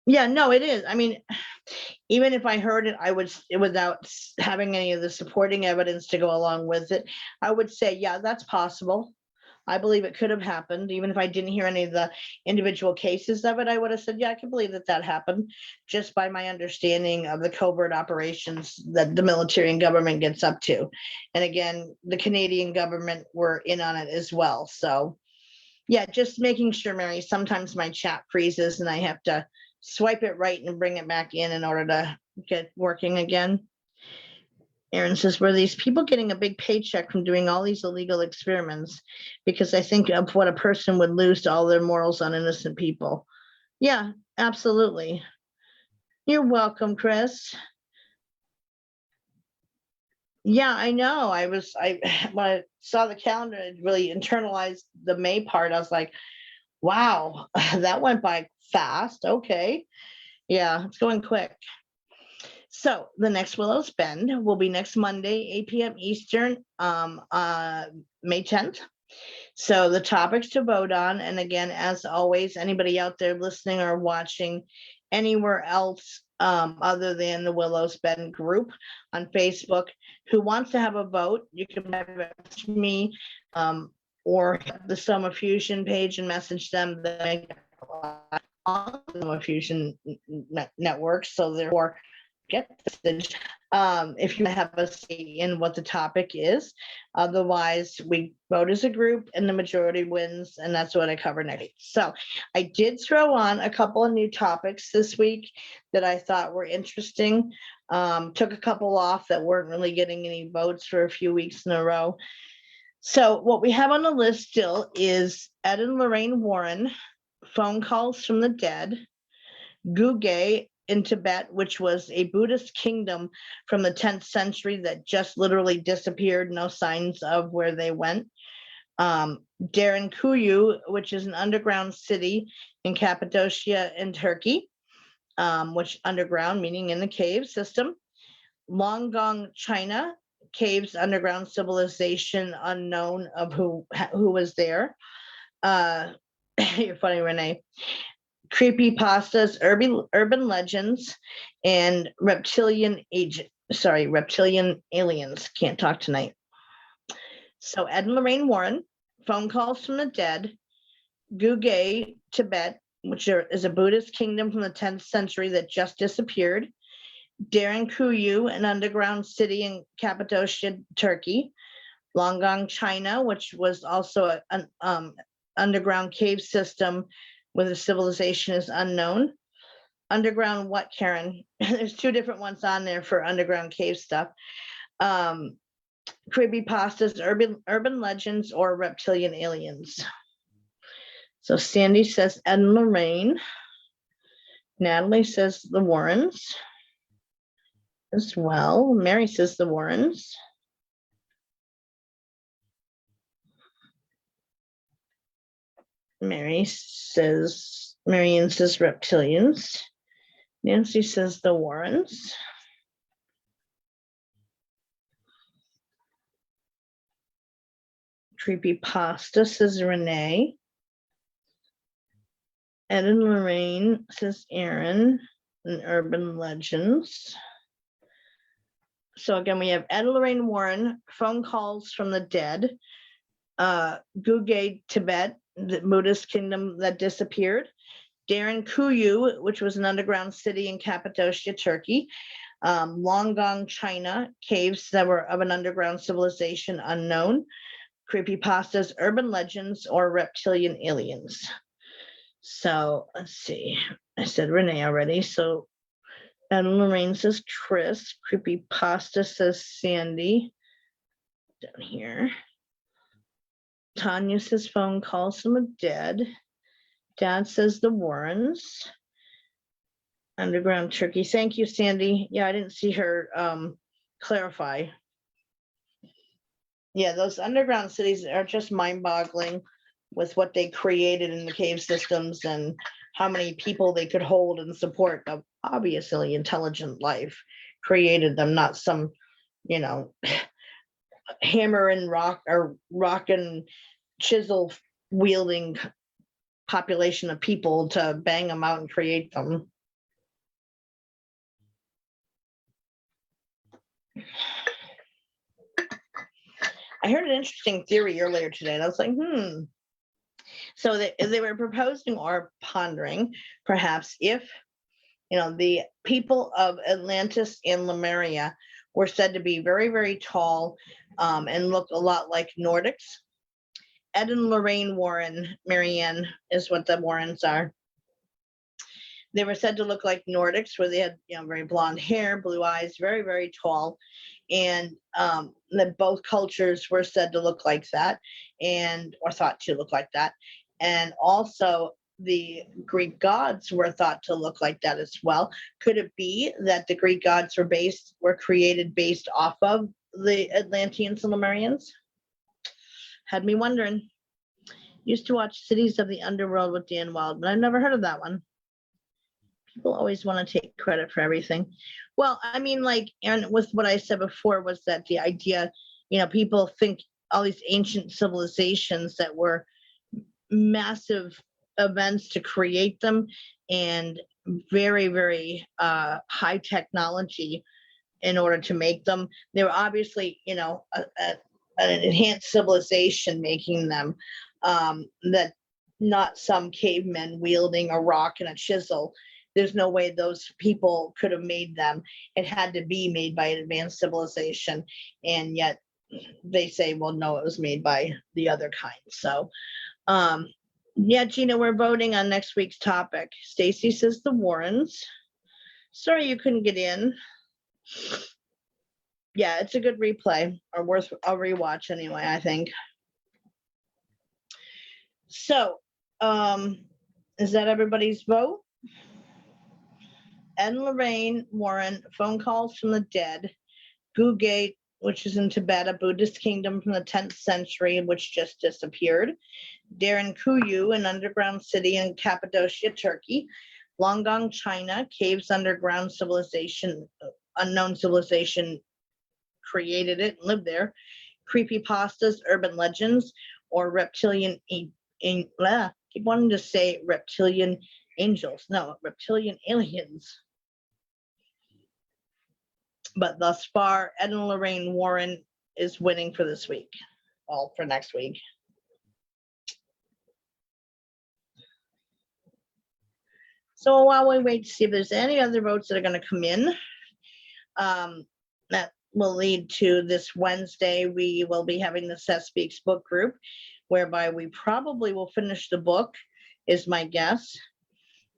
Yeah, no, it is. I mean, even if I heard it, I would, without having any of the supporting evidence to go along with it, I would say, yeah, that's possible. I believe it could have happened. Even if I didn't hear any of the individual cases of it, I would have said, yeah, I can believe that happened, just by my understanding of the covert operations that the military and government gets up to. And again, the Canadian government were in on it as well. So yeah, just making sure, Mary, sometimes my chat freezes and I have to swipe it right and bring it back in order to get working again. Aaron says, were these people getting a big paycheck from doing all these illegal experiments? Because I think of what a person would lose to all their morals on innocent people. Yeah, absolutely. You're welcome, Chris. Yeah, I know. When I saw the calendar, it really internalized the May part. I was like, wow, that went by fast. Okay. Yeah, it's going quick. So the next Willows Bend will be next Monday, 8 p.m. Eastern, May 10th. So the topics to vote on, and again, as always, anybody out there listening or watching anywhere else other than the Willows Bend group on Facebook who wants to have a vote, you can message me or the Soma Fusion page and message them on the Soma Fusion network. So therefore, get the message if you have a say in what the topic is. Otherwise, we vote as a group and the majority wins, and that's what I cover next week. So I did throw on a couple of new topics this week that I thought were interesting. Took a couple off that weren't really getting any votes for a few weeks in a row. So what we have on the list still is Ed and Lorraine Warren, phone calls from the dead, Guge in Tibet, which was a Buddhist kingdom from the 10th century that just literally disappeared, no signs of where they went. Derinkuyu, which is an underground city in Cappadocia in Turkey, which underground meaning in the cave system. Longong, China, caves, underground civilization unknown of who was there. You're funny, Renee. Creepypastas, urban legends, and reptilian aliens. Can't talk tonight. So Ed and Lorraine Warren, phone calls from the dead, Guge, Tibet, which is a Buddhist kingdom from the 10th century that just disappeared, Derinkuyu, an underground city in Cappadocia, Turkey, Longong, China, which was also an underground cave system where the civilization is unknown. Underground what, Karen? There's two different ones on there for underground cave stuff. Creepypastas, urban legends, or reptilian aliens. So Sandy says Ed and Lorraine. Natalie says the Warrens as well. Mary says the Warrens. Marianne says reptilians. Nancy says the Warrens. Creepypasta says Renee. Ed and Lorraine says Aaron. And urban legends. So again, we have Ed and Lorraine Warren, phone calls from the dead. Guge, Tibet, the Buddhist kingdom that disappeared. Derinkuyu, which was an underground city in Cappadocia, Turkey. Longong, China, caves that were of an underground civilization unknown. Creepypastas, urban legends, or reptilian aliens. So let's see. I said Renee already. So Ed and Lorraine says Chris. Creepypasta says Sandy. Down here. Tanya says phone calls from the dead. Dad says the Warrens. Underground Turkey. Thank you, Sandy. Yeah, I didn't see her clarify. Yeah, those underground cities are just mind-boggling with what they created in the cave systems and how many people they could hold and support of obviously intelligent life created them, not some, hammer and rock or rock and chisel wielding population of people to bang them out and create them. I heard an interesting theory earlier today, and I was like, So they were proposing or pondering, perhaps, if the people of Atlantis and Lemuria were said to be very, very tall and look a lot like Nordics. Ed and Lorraine Warren, Marianne is what the Warrens are. They were said to look like Nordics, where they had very blonde hair, blue eyes, very, very tall. And that both cultures were said to look like that, or thought to look like that. And also the Greek gods were thought to look like that as well. Could it be that the Greek gods were created based off of the Atlanteans and Lemurians? Had me wondering. Used to watch Cities of the Underworld with Dan Wild, but I've never heard of that one. People always want to take credit for everything. Well, I mean, like, and with what I said before was that the idea, people think all these ancient civilizations that were massive events to create them and very, very high technology in order to make them. They were obviously, an enhanced civilization making them, that not some cavemen wielding a rock and a chisel. There's no way those people could have made them. It had to be made by an advanced civilization. And yet they say, well, no, it was made by the other kind. So, yeah, Gina, we're voting on next week's topic. Stacy says the Warrens. Sorry you couldn't get in. Yeah, it's a good replay, or worth a rewatch anyway, I think. So, is that everybody's vote? Ed and Lorraine Warren, Phone Calls from the Dead, Gugate, which is in Tibet, a Buddhist kingdom from the 10th century, which just disappeared. Darren Kuyu, an underground city in Cappadocia, Turkey. Longgang, China, caves underground civilization, unknown civilization created it and lived there. Creepypastas, urban legends, or reptilian, keep wanting to say reptilian angels. No, reptilian aliens. But thus far, Ed and Lorraine Warren is winning for this week. Well, for next week. So while we wait to see if there's any other votes that are going to come in, that will lead to this Wednesday. We will be having the Seth Speaks book group, whereby we probably will finish the book, is my guess.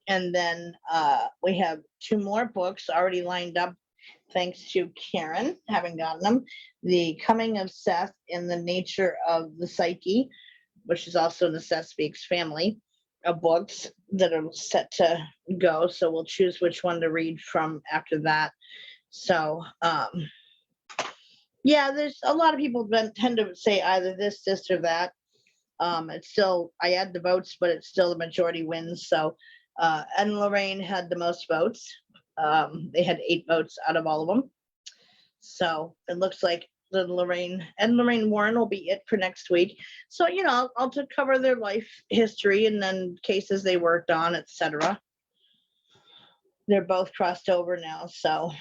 And then we have 2 more books already lined up, thanks to Karen having gotten them. The Coming of Seth and the Nature of the Psyche, which is also in the Seth Speaks family of books that are set to go. So we'll choose which one to read from after that. So, yeah, there's a lot of people tend to say either this, or that. It's still, I add the votes, but it's still the majority wins. So, Ed and Lorraine had the most votes. They had 8 votes out of all of them. So it looks like Ed and Lorraine Warren will be it for next week. So, I'll to cover their life history and then cases they worked on, etc. They're both crossed over now. So,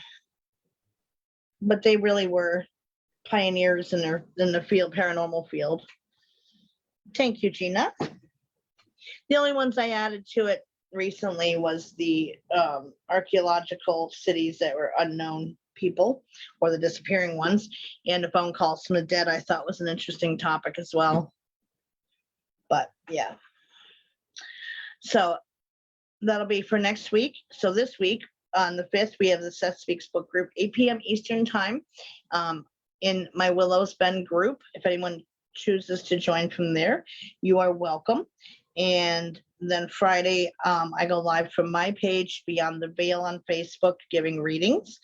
but they really were pioneers in the field, paranormal field. Thank you, Gina. The only ones I added to it recently was the archaeological cities that were unknown people, or the disappearing ones, and the phone calls from the dead. I thought was an interesting topic as well. But yeah, so that'll be for next week. So this week on the 5th, we have the Seth Speaks book group, 8 p.m. Eastern time, in my Willows Bend group. If anyone chooses to join from there, you are welcome. And then Friday, I go live from my page, Beyond the Veil, on Facebook, giving readings.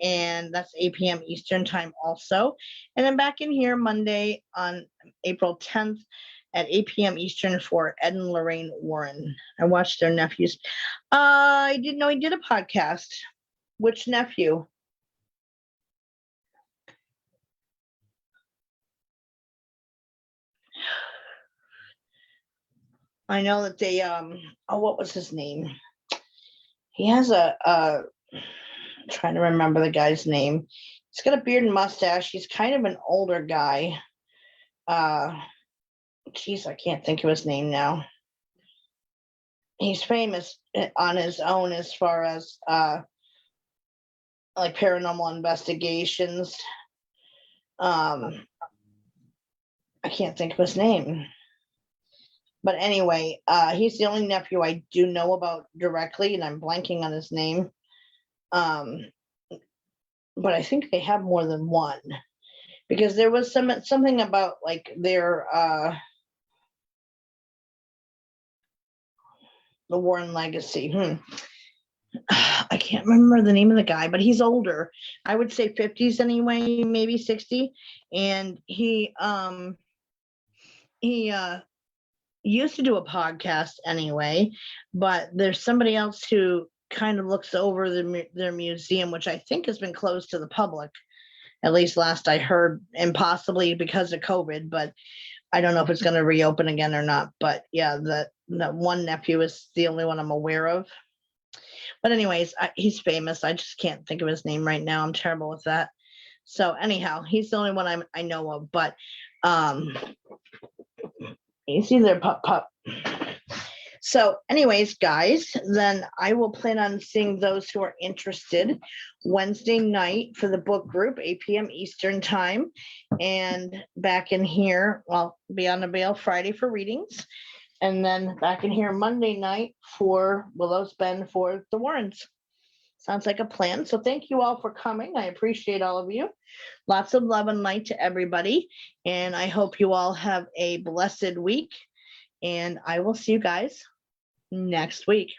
And that's 8 p.m. Eastern time also. And then back in here Monday on April 10th at 8 p.m. Eastern for Ed and Lorraine Warren. I watched their nephews. I didn't know he did a podcast. Which nephew? I know that they, what was his name? He has trying to remember the guy's name. He's got a beard and mustache. He's kind of an older guy. Geez, I can't think of his name now. He's famous on his own as far as like paranormal investigations. I can't think of his name. But anyway, he's the only nephew I do know about directly, and I'm blanking on his name. But I think they have more than one, because there was something about like their the Warren legacy. I can't remember the name of the guy, but he's older. I would say 50s anyway, maybe 60. And he used to do a podcast anyway, but there's somebody else who kind of looks over their museum, which I think has been closed to the public, at least last I heard, and possibly because of COVID, but I don't know if it's going to reopen again or not. But yeah, that one nephew is the only one I'm aware of. But anyways, he's famous. I just can't think of his name right now. I'm terrible with that. So anyhow, he's the only one I know of. But you see there, pup. So anyways, guys, then I will plan on seeing those who are interested Wednesday night for the book group, 8 p.m. Eastern time. And back in here, I'll be on the bail Friday for readings. And then back in here Monday night for Willows Bend for the Warrens. Sounds like a plan. So thank you all for coming. I appreciate all of you. Lots of love and light to everybody. And I hope you all have a blessed week. And I will see you guys next week.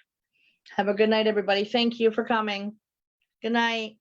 Have a good night, everybody. Thank you for coming. Good night.